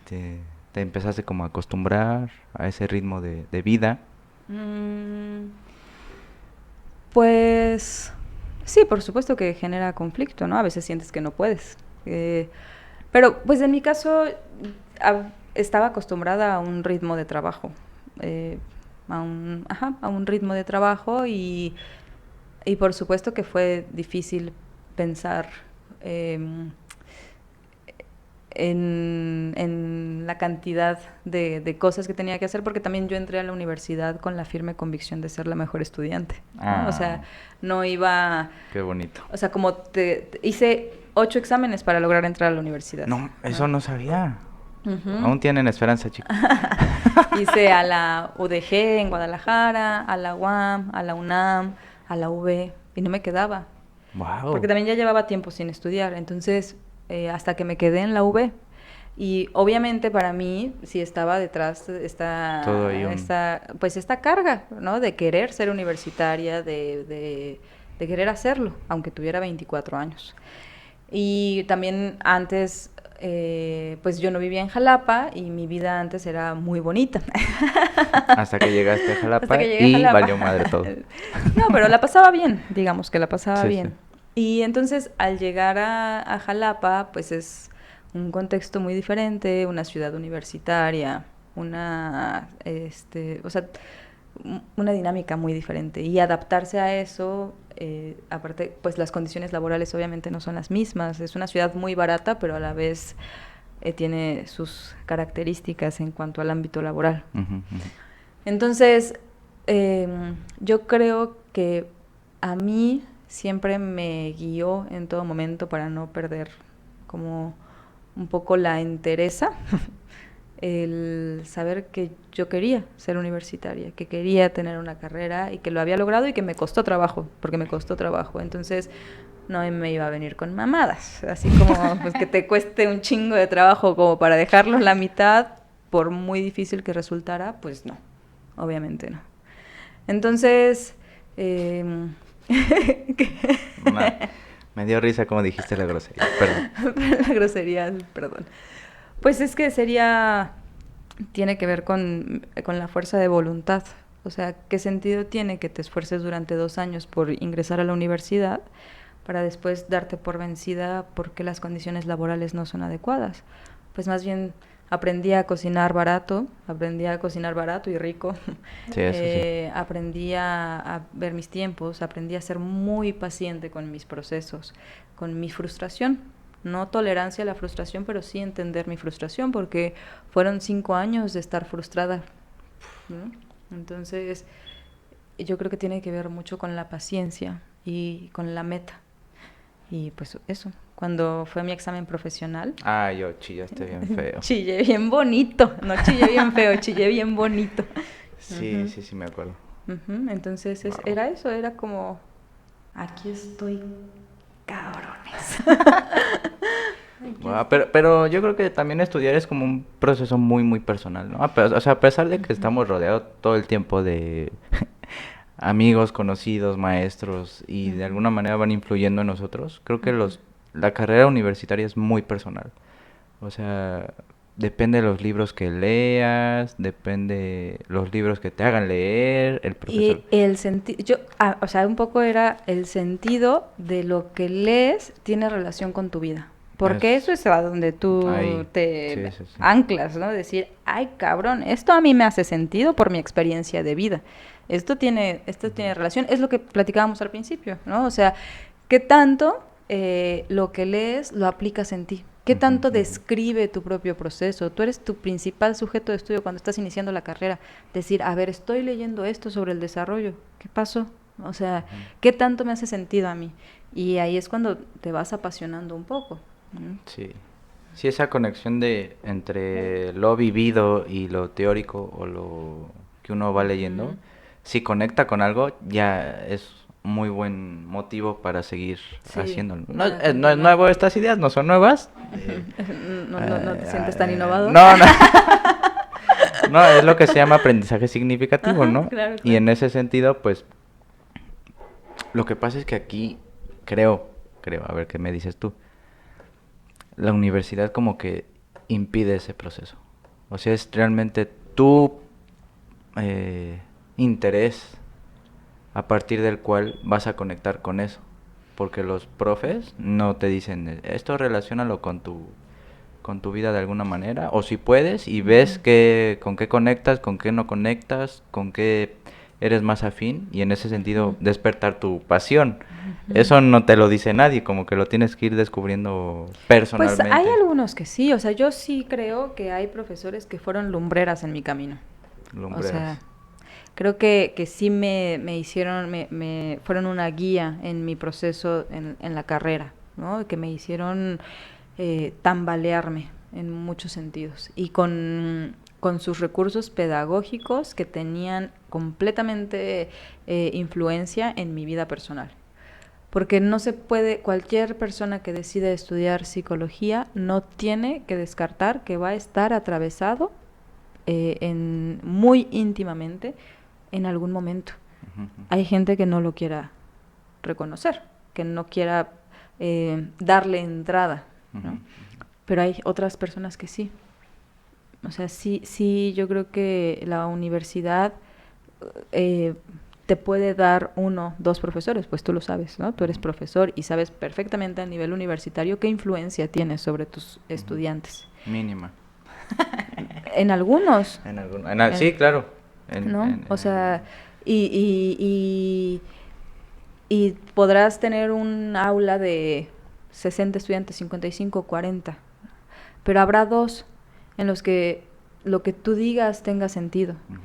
¿Te empezaste como a acostumbrar a ese ritmo de vida? Pues sí, por supuesto que genera conflicto, ¿no? A veces sientes que no puedes. Pero pues en mi caso estaba acostumbrada a un ritmo de trabajo. A un ritmo de trabajo y por supuesto que fue difícil pensar en la cantidad de cosas que tenía que hacer, porque también yo entré a la universidad con la firme convicción de ser la mejor estudiante, ¿no? O sea, no iba... Qué bonito. O sea, como hice 8 exámenes para lograr entrar a la universidad. No, eso no sabía. Aún tienen esperanza, chicos. Hice a la UDG en Guadalajara, a la UAM, a la UNAM, a la UB, y no me quedaba. Wow. Porque también ya llevaba tiempo sin estudiar, entonces hasta que me quedé en la UB. Y obviamente para mí sí estaba detrás esta carga, ¿no? De querer ser universitaria, de querer hacerlo, aunque tuviera 24 años. Y también antes, pues yo no vivía en Jalapa y mi vida antes era muy bonita. Hasta que llegaste a Jalapa y valió madre todo. No, pero la pasaba bien, digamos que la pasaba bien. Sí. Y entonces al llegar a Jalapa, pues es un contexto muy diferente, una ciudad universitaria, una dinámica muy diferente. Y adaptarse a eso, aparte, pues las condiciones laborales obviamente no son las mismas. Es una ciudad muy barata, pero a la vez tiene sus características en cuanto al ámbito laboral. Entonces, yo creo que a mí siempre me guió en todo momento para no perder como un poco la entereza, el saber que yo quería ser universitaria, que quería tener una carrera y que lo había logrado y que me costó trabajo, porque me costó trabajo. Entonces no me iba a venir con mamadas, así como pues, que te cueste un chingo de trabajo como para dejarlo la mitad, por muy difícil que resultara, pues no, obviamente no. Entonces... Me dio risa como dijiste la grosería, perdón. La grosería, perdón. Pues es que tiene que ver con la fuerza de voluntad. O sea, ¿qué sentido tiene que te esfuerces durante 2 años por ingresar a la universidad para después darte por vencida porque las condiciones laborales no son adecuadas? Pues más bien aprendí a cocinar barato y rico. Sí, eso sí. Aprendí a ver mis tiempos, aprendí a ser muy paciente con mis procesos, con mi frustración. No tolerancia a la frustración, pero sí entender mi frustración, porque fueron 5 años de estar frustrada, ¿no? Entonces, yo creo que tiene que ver mucho con la paciencia y con la meta. Y pues eso, cuando fue mi examen profesional... Yo chillaste bien feo. Chillé bien bonito, no chillé bien feo, chillé bien bonito. Sí, sí, me acuerdo. Entonces Wow. era eso, era como, aquí estoy, cabrones. Aquí Wow, estoy. pero yo creo que también estudiar es como un proceso muy, muy personal, ¿no? O sea, a pesar de que estamos rodeados todo el tiempo de amigos, conocidos, maestros, y de Ujú, alguna manera van influyendo en nosotros, creo que ujú. la carrera universitaria es muy personal. O sea, depende de los libros que leas, depende los libros que te hagan leer, el profesor. Y el sentido, o sea, un poco era el sentido de lo que lees tiene relación con tu vida. Porque eso Es es a donde tú ahí. Sí, te sí, sí. anclas, ¿no? Decir, ay, cabrón, esto a mí me hace sentido por mi experiencia de vida. Esto Ujú, tiene relación, es lo que platicábamos al principio, ¿no? O sea, ¿qué tanto lo que lees lo aplicas en ti? ¿Qué ujú, tanto ujú. describe tu propio proceso? Tú eres tu principal sujeto de estudio cuando estás iniciando la carrera. Decir, a ver, estoy leyendo esto sobre el desarrollo. ¿Qué pasó? O sea, Ujú. ¿qué tanto me hace sentido a mí? Y ahí es cuando te vas apasionando un poco. ¿No? Sí. Sí, esa conexión de entre lo vivido y lo teórico o lo que uno va leyendo, Ujú. si conecta con algo, ya es muy buen motivo para seguir Sí, haciéndolo. No, para no es continuar. nuevo, estas ideas no son nuevas. No te sientes tan innovador. No, no, no, es lo que se llama aprendizaje significativo, Ajá, ¿no? claro, Y claro. en ese sentido, pues, lo que pasa es que aquí, creo, a ver qué me dices tú, la universidad como que impide ese proceso. O sea, es realmente tu eh, interés a partir del cual vas a conectar con eso. Porque los profes no te dicen, esto relaciónalo con tu vida de alguna manera, o si puedes y ves con qué conectas, con qué no conectas, con qué eres más afín y en ese sentido Ujú, despertar tu pasión. ujú. Eso no te lo dice nadie, como que lo tienes que ir descubriendo Pues hay personalmente. algunos que sí, o sea, yo sí creo que hay profesores que fueron lumbreras en mi camino. O sea, Lumbreras. creo que sí me hicieron, fueron una guía en mi proceso en la carrera, ¿no? Que me hicieron tambalearme en muchos sentidos. Y con sus recursos pedagógicos que tenían completamente influencia en mi vida personal. Porque no se puede, cualquier persona que decida estudiar psicología no tiene que descartar que va a estar atravesado muy íntimamente en algún momento. Ujú, ujú, Hay gente que no lo quiera reconocer, que no quiera darle entrada, ujú, ¿no? ujú. Pero hay otras personas que sí. O sea, sí, yo creo que la universidad eh, te puede dar uno, dos profesores, pues tú lo sabes, ¿no? Tú eres Ujú, profesor y sabes perfectamente a nivel universitario qué influencia tienes sobre tus ujú. estudiantes. Mínima. En algunos, Sí, en, claro. ¿no? O En sea, algunos. y, y, y, y podrás tener un aula de 60 estudiantes, 55, 40, pero habrá dos en los que lo que tú digas tenga sentido, Ujú,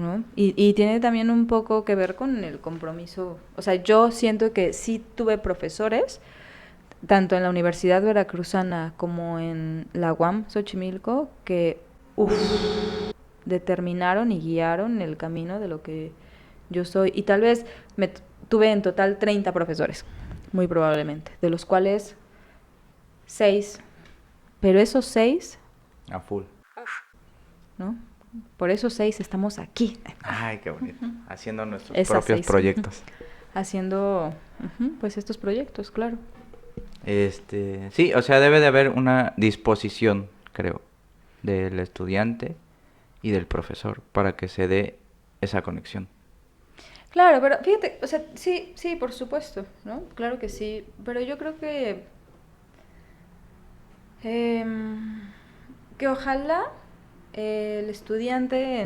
ujú. ¿no? Y tiene también un poco que ver con el compromiso. O sea, yo siento que sí tuve profesores, tanto en la Universidad Veracruzana como en la UAM Xochimilco, que determinaron y guiaron el camino de lo que yo soy. Y tal vez tuve en total 30 profesores, muy probablemente, de los cuales 6, pero esos 6, A full. ¿no? Por esos 6 estamos aquí, Ay, qué bonito. Haciendo nuestros esas propios 6, proyectos. haciendo pues estos proyectos, claro. Sí, o sea, debe de haber una disposición, creo, del estudiante y del profesor para que se dé esa conexión. Claro, pero fíjate, o sea, sí, sí, por supuesto, ¿no? Claro que sí, pero yo creo em, que ojalá el estudiante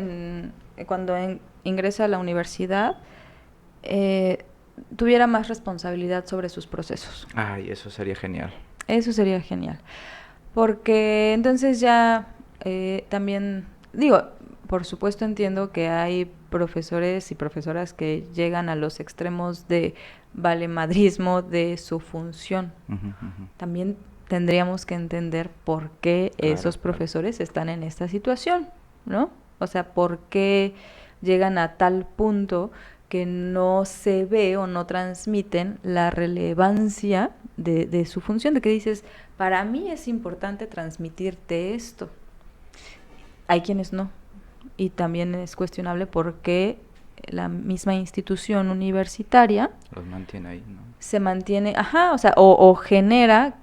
cuando ingresa a la universidad tuviera más responsabilidad sobre sus procesos. Ay, eso sería genial. Eso sería genial. Porque entonces ya también, digo, por supuesto entiendo que hay profesores y profesoras que llegan a los extremos de valemadrismo de su función. Ujú, ujú. También tendríamos que entender por qué Claro, esos claro. profesores están en esta situación, ¿no? O sea, por qué llegan a tal punto que no se ve o no transmiten la relevancia de su función, de que dices, para mí es importante transmitirte esto. Hay quienes no, y también es cuestionable por qué la misma institución universitaria los mantiene ahí, ¿no? se mantiene, o sea, o genera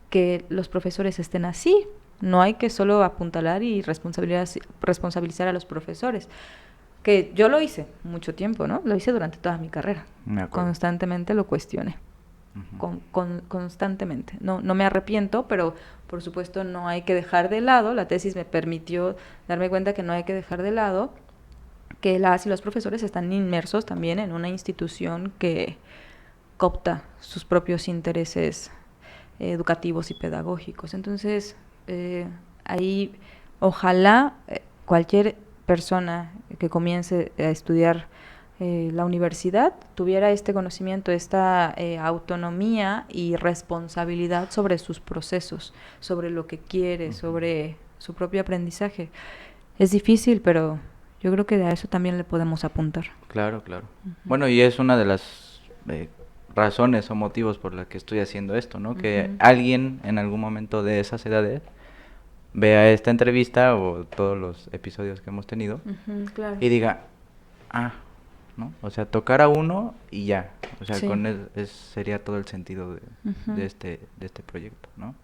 que los profesores estén así. No hay que solo apuntalar y responsabilizar a los profesores, que yo lo hice mucho tiempo, ¿no? Lo hice durante toda mi carrera. Constantemente lo cuestioné. Constantemente. No me arrepiento, pero por supuesto no hay que dejar de lado, la tesis me permitió darme cuenta que no hay que dejar de lado que las y los profesores están inmersos también en una institución que coopta sus propios intereses educativos y pedagógicos. Entonces, ahí ojalá cualquier persona que comience a estudiar la universidad tuviera este conocimiento, esta autonomía y responsabilidad sobre sus procesos, sobre lo que quiere, sobre su propio aprendizaje. Es difícil, pero yo creo que a eso también le podemos apuntar. Claro. Bueno, y es una de las razones o motivos por las que estoy haciendo esto, ¿no? Que alguien en algún momento de esas edades vea esta entrevista o todos los episodios que hemos tenido claro. y diga, ¿no? O sea, tocar a uno y ya. O sea, con sería todo el sentido de este proyecto, ¿no?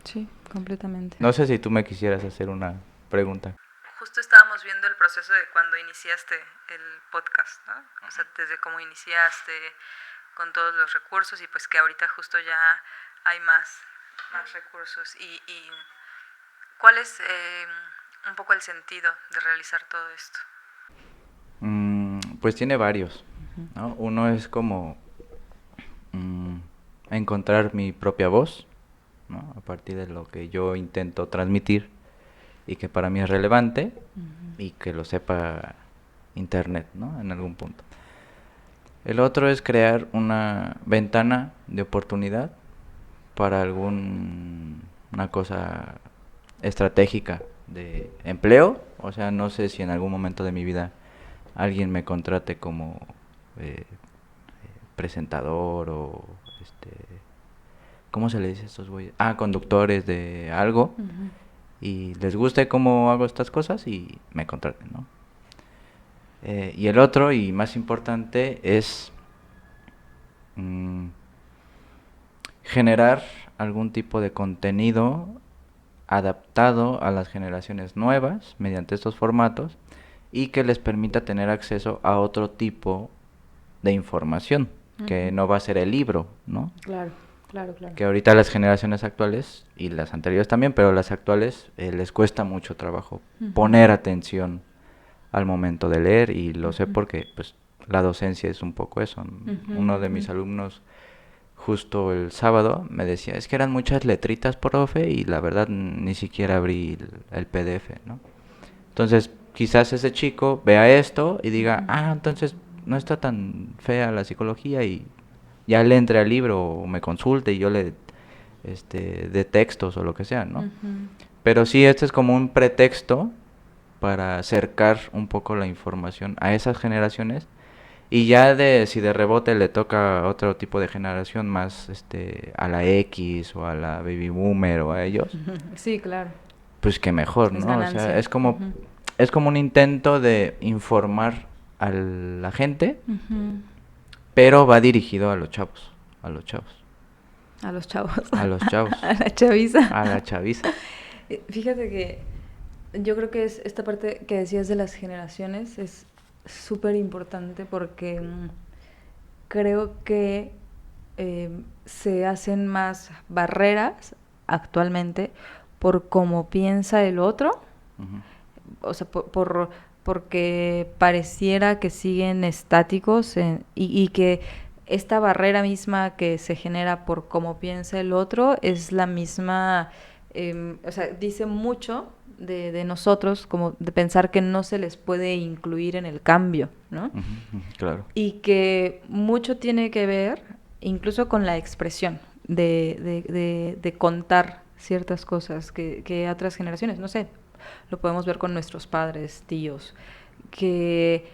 Sí, completamente. No sé si tú me quisieras hacer una pregunta. Justo estábamos viendo el proceso de cuando iniciaste el podcast, ¿no? O sea, desde cómo iniciaste con todos los recursos y pues que ahorita justo ya hay más recursos. Y ¿cuál es un poco el sentido de realizar todo esto? Pues tiene varios, ¿no? Uno es como encontrar mi propia voz, ¿no? A partir de lo que yo intento transmitir y que para mí es relevante y que lo sepa Internet, ¿no? En algún punto. El otro es crear una ventana de oportunidad para una cosa estratégica de empleo. O sea, no sé si en algún momento de mi vida alguien me contrate como presentador o ¿cómo se le dice a estos güeyes? Conductores de algo y les guste cómo hago estas cosas y me contraten, ¿no? Y el otro y más importante es generar algún tipo de contenido adaptado a las generaciones nuevas mediante estos formatos y que les permita tener acceso a otro tipo de información, que no va a ser el libro, ¿no? Claro. Que ahorita las generaciones actuales, y las anteriores también, pero las actuales les cuesta mucho trabajo poner atención al momento de leer, y lo sé porque pues la docencia es un poco eso. Uno de mis alumnos justo el sábado me decía, es que eran muchas letritas, profe, y la verdad ni siquiera abrí el PDF, ¿no? Entonces quizás ese chico vea esto y diga, entonces no está tan fea la psicología, y ya le entre al libro o me consulte y yo le de textos o lo que sea, ¿no? Pero sí, este es como un pretexto para acercar un poco la información a esas generaciones, y ya si de rebote le toca a otro tipo de generación más a la X o a la Baby Boomer o a ellos. Sí, claro. Pues que mejor, ¿no? O sea, es como un intento de informar a la gente, pero va dirigido a los chavos. A los chavos. A la chaviza. A la chaviza. Fíjate que yo creo que es esta parte que decías de las generaciones es súper importante porque creo que se hacen más barreras actualmente por cómo piensa el otro, o sea, porque pareciera que siguen estáticos y que esta barrera misma que se genera por cómo piensa el otro es la misma, o sea, dice mucho de nosotros, como de pensar que no se les puede incluir en el cambio, ¿no? Claro. Y que mucho tiene que ver incluso con la expresión de contar ciertas cosas que otras generaciones, no sé, lo podemos ver con nuestros padres, tíos, que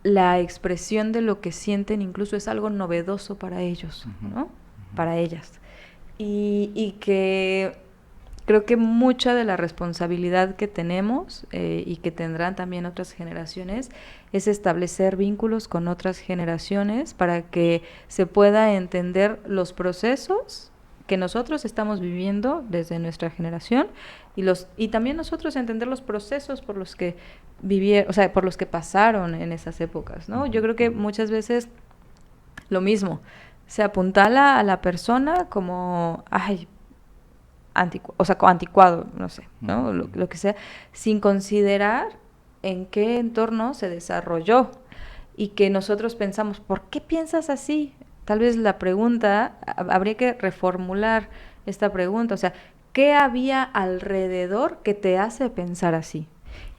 la expresión de lo que sienten incluso es algo novedoso para ellos, ¿no? Para ellas. Y que creo que mucha de la responsabilidad que tenemos y que tendrán también otras generaciones es establecer vínculos con otras generaciones para que se pueda entender los procesos que nosotros estamos viviendo desde nuestra generación y también nosotros entender los procesos por los que vivieron, o sea, por los que pasaron en esas épocas, ¿no? Yo creo que muchas veces lo mismo, se apuntala a la persona como, ay, anticuado, no sé, ¿no? Lo que sea, sin considerar en qué entorno se desarrolló y que nosotros pensamos, ¿por qué piensas así? Tal vez la pregunta, habría que reformular esta pregunta, o sea, ¿qué había alrededor que te hace pensar así?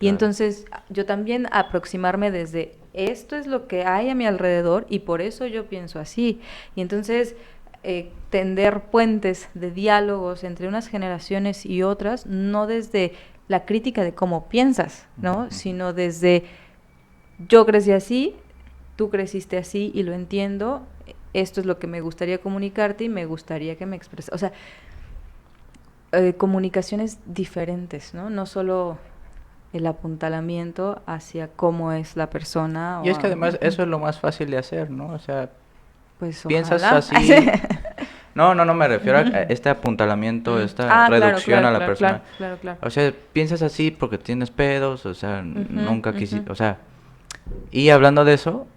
Y entonces yo también aproximarme desde esto es lo que hay a mi alrededor y por eso yo pienso así. Y entonces tender puentes de diálogos entre unas generaciones y otras, no desde la crítica de cómo piensas, ¿no? Sino desde yo crecí así, tú creciste así y lo entiendo, esto es lo que me gustaría comunicarte y me gustaría que me expreses. O sea, comunicaciones diferentes, ¿no? No solo el apuntalamiento hacia cómo es la persona. Y es que además eso es lo más fácil de hacer, ¿no? O sea, pues piensas ojalá. así... No, me refiero a este apuntalamiento, esta reducción a la persona. Claro. O sea, piensas así porque tienes pedos, o sea, nunca quisiste, o sea... Y hablando de eso,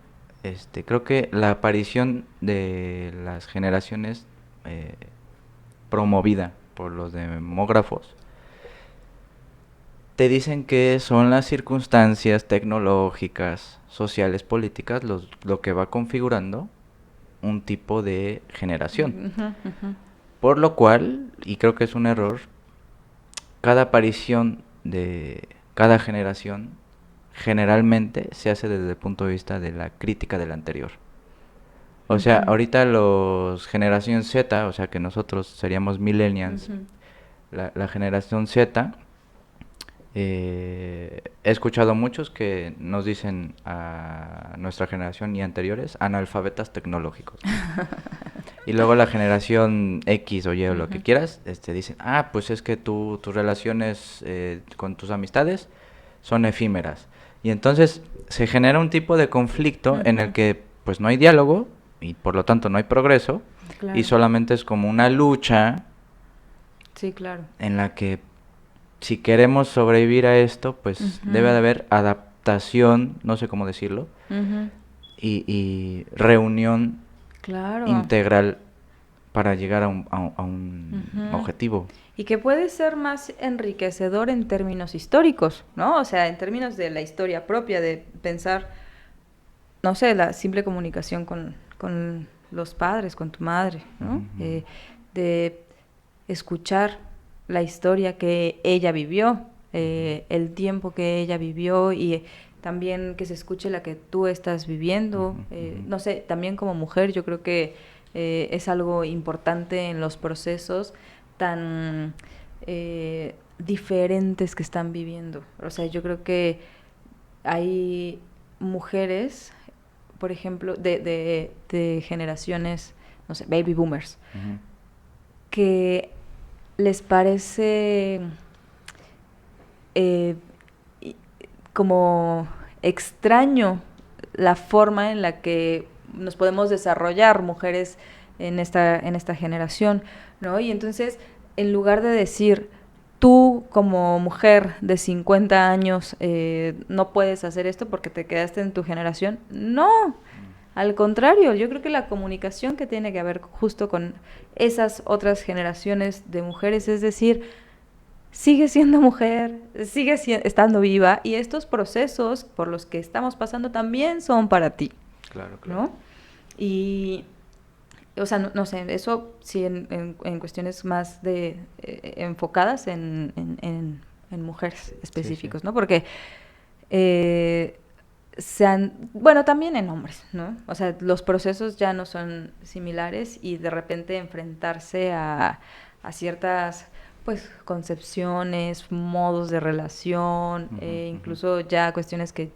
creo que la aparición de las generaciones promovida por los demógrafos te dicen que son las circunstancias tecnológicas, sociales, políticas, lo que va configurando un tipo de generación. Por lo cual, y creo que es un error, cada aparición de cada generación generalmente se hace desde el punto de vista de la crítica de la anterior. O sea, ahorita los generación Z, o sea que nosotros seríamos millennials, la generación Z, he escuchado muchos que nos dicen a nuestra generación y anteriores analfabetas tecnológicos. Y luego la generación X o Y o lo que quieras, dicen, pues es que tus relaciones con tus amistades son efímeras. Y entonces se genera un tipo de conflicto en el que pues no hay diálogo y por lo tanto no hay progreso, y solamente es como una lucha en la que si queremos sobrevivir a esto, pues debe de haber adaptación, no sé cómo decirlo, y reunión integral para llegar a un objetivo. Y que puede ser más enriquecedor en términos históricos, ¿no? O sea, en términos de la historia propia, de pensar, no sé, la simple comunicación con los padres, con tu madre, ¿no? De escuchar la historia que ella vivió, el tiempo que ella vivió y también que se escuche la que tú estás viviendo. No sé, también como mujer yo creo que es algo importante en los procesos tan diferentes que están viviendo. O sea, yo creo que hay mujeres, por ejemplo, de generaciones, no sé, baby boomers, que les parece como extraño la forma en la que nos podemos desarrollar mujeres en esta generación, ¿no? Y entonces, en lugar de decir, tú como mujer de 50 años no puedes hacer esto porque te quedaste en tu generación, no. Al contrario, yo creo que la comunicación que tiene que haber justo con esas otras generaciones de mujeres, es decir, sigue siendo mujer, sigue estando viva y estos procesos por los que estamos pasando también son para ti. Claro. ¿No? Y, o sea, no sé, eso sí en cuestiones más de enfocadas en mujeres específicos, ¿no? Porque bueno, también en hombres, ¿no? O sea, los procesos ya no son similares y de repente enfrentarse a ciertas, pues, concepciones, modos de relación, incluso ya cuestiones que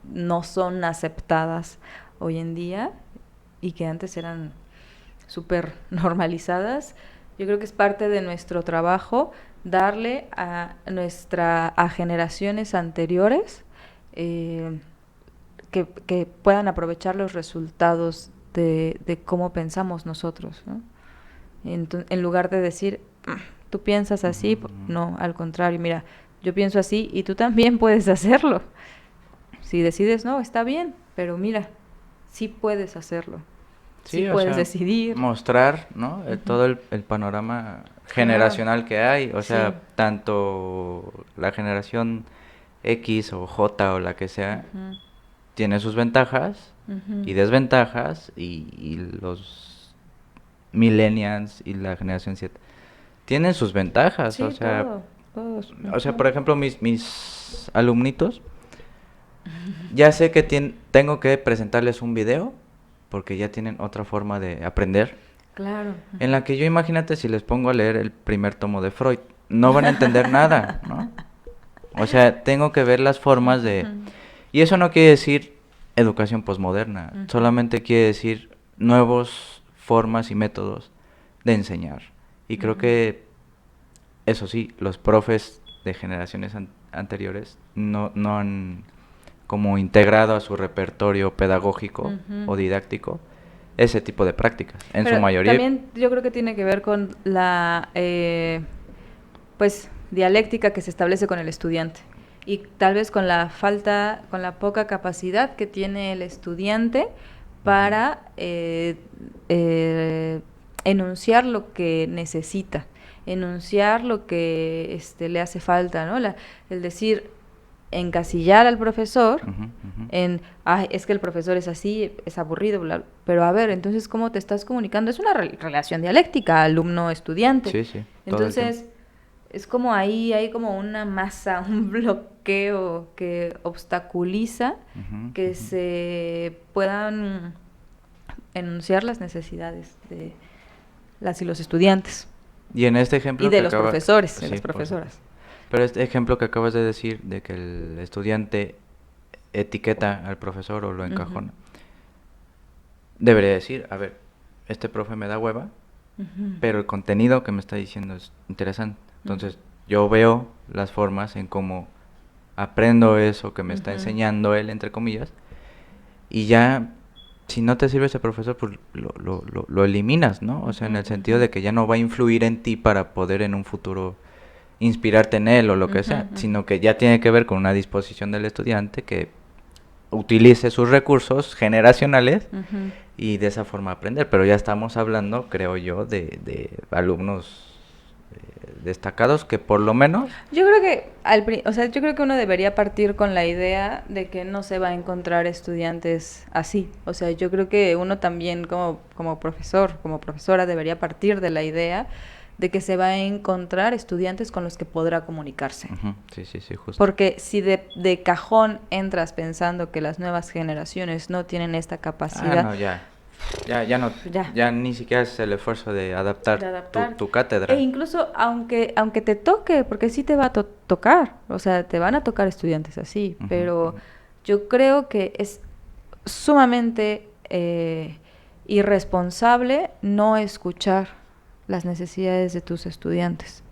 no son aceptadas hoy en día y que antes eran súper normalizadas. Yo creo que es parte de nuestro trabajo darle a generaciones anteriores que puedan aprovechar los resultados de cómo pensamos nosotros, ¿no? En lugar de decir, tú piensas así, no, al contrario, mira, yo pienso así y tú también puedes hacerlo. Si decides no, está bien, pero mira, sí puedes hacerlo. Sí puedes decidir. Mostrar, ¿no? Todo el panorama generacional que hay. O sea, Sí. tanto la generación X o J o la que sea, tiene sus ventajas y desventajas. Y los millennials y la generación Z tienen sus ventajas. Sí, o sea, todos. o sea, por ejemplo, mis alumnitos, ya sé que tengo que presentarles un video porque ya tienen otra forma de aprender. Claro. En la que yo, imagínate, si les pongo a leer el primer tomo de Freud, no van a entender nada, ¿no? O sea, tengo que ver las formas de... Y eso no quiere decir educación posmoderna, solamente quiere decir nuevas formas y métodos de enseñar. Y creo que, eso sí, los profes de generaciones anteriores no han como integrado a su repertorio pedagógico o didáctico ese tipo de prácticas, en Pero su mayoría. También yo creo que tiene que ver con la pues dialéctica que se establece con el estudiante y tal vez con la poca capacidad que tiene el estudiante para enunciar lo que necesita, enunciar lo que le hace falta, ¿no? El decir, encasillar al profesor en, es que el profesor es así, es aburrido, bla, pero a ver, entonces, ¿cómo te estás comunicando? Es una relación dialéctica, alumno-estudiante. Sí, sí. Entonces, es como ahí hay como una masa, un bloqueo que obstaculiza que se puedan enunciar las necesidades de las y los estudiantes. Y en este ejemplo y de los profesores, de sí, las profesoras. Pero este ejemplo que acabas de decir, de que el estudiante etiqueta al profesor o lo encajona, debería decir, a ver, este profe me da hueva, pero el contenido que me está diciendo es interesante. Entonces, yo veo las formas en cómo aprendo eso que me está enseñando él, entre comillas, y ya, si no te sirve ese profesor, pues lo eliminas, ¿no? O sea, en el sentido de que ya no va a influir en ti para poder en un futuro inspirarte en él o lo que sea, sino que ya tiene que ver con una disposición del estudiante que utilice sus recursos generacionales y de esa forma aprender. Pero ya estamos hablando, creo yo, de alumnos destacados que por lo menos... Yo creo que yo creo que uno debería partir con la idea de que no se va a encontrar estudiantes así. O sea, yo creo que uno también como profesor, como profesora debería partir de la idea de que se va a encontrar estudiantes con los que podrá comunicarse. Sí, justo. Porque si de cajón entras pensando que las nuevas generaciones no tienen esta capacidad... no, ya ni siquiera es el esfuerzo de adaptar. Tu cátedra. E incluso aunque te toque, porque sí te va a tocar, o sea, te van a tocar estudiantes así, pero yo creo que es sumamente irresponsable no escuchar las necesidades de tus estudiantes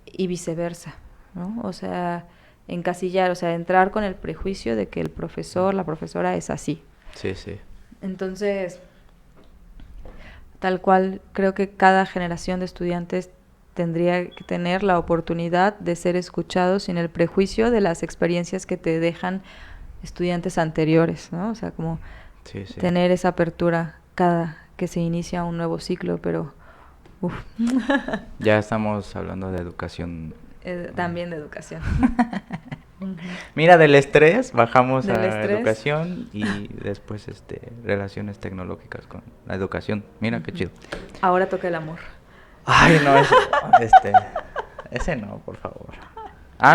y viceversa, ¿no? O sea, encasillar, o sea, entrar con el prejuicio de que el profesor, la profesora es así. Sí. Entonces, tal cual, creo que cada generación de estudiantes tendría que tener la oportunidad de ser escuchados sin el prejuicio de las experiencias que te dejan estudiantes anteriores, ¿no? O sea, como tener esa apertura cada que se inicia un nuevo ciclo, pero... Ya estamos hablando de educación. También de educación. Mira, del estrés bajamos a educación y después relaciones tecnológicas con la educación. Mira qué chido. Ahora toca el amor. Ay, no, ese no, por favor.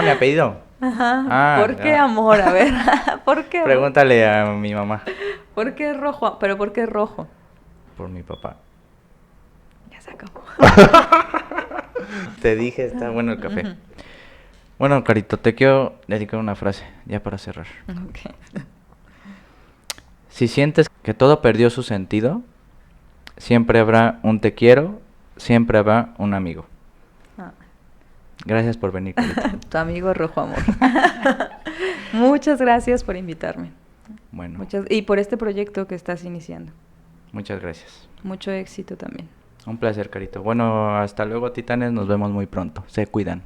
Mi apellido. ¿Por qué amor? A ver, ¿por qué? Pregúntale a mi mamá. ¿Por qué rojo? ¿Pero por qué rojo? Por mi papá. Ya se acabó. Te dije, está bueno el café. Bueno, Carito, te quiero dedicar una frase, ya para cerrar. Ok. Si sientes que todo perdió su sentido, siempre habrá un te quiero, siempre habrá un amigo. Ah, Gracias por venir, Carito. tu amigo Rojo Amor. Muchas gracias por invitarme. Bueno, Y por este proyecto que estás iniciando. muchas gracias. Mucho éxito también. Un placer, Carito. Bueno, hasta luego, Titanes. Nos vemos muy pronto. Se cuidan.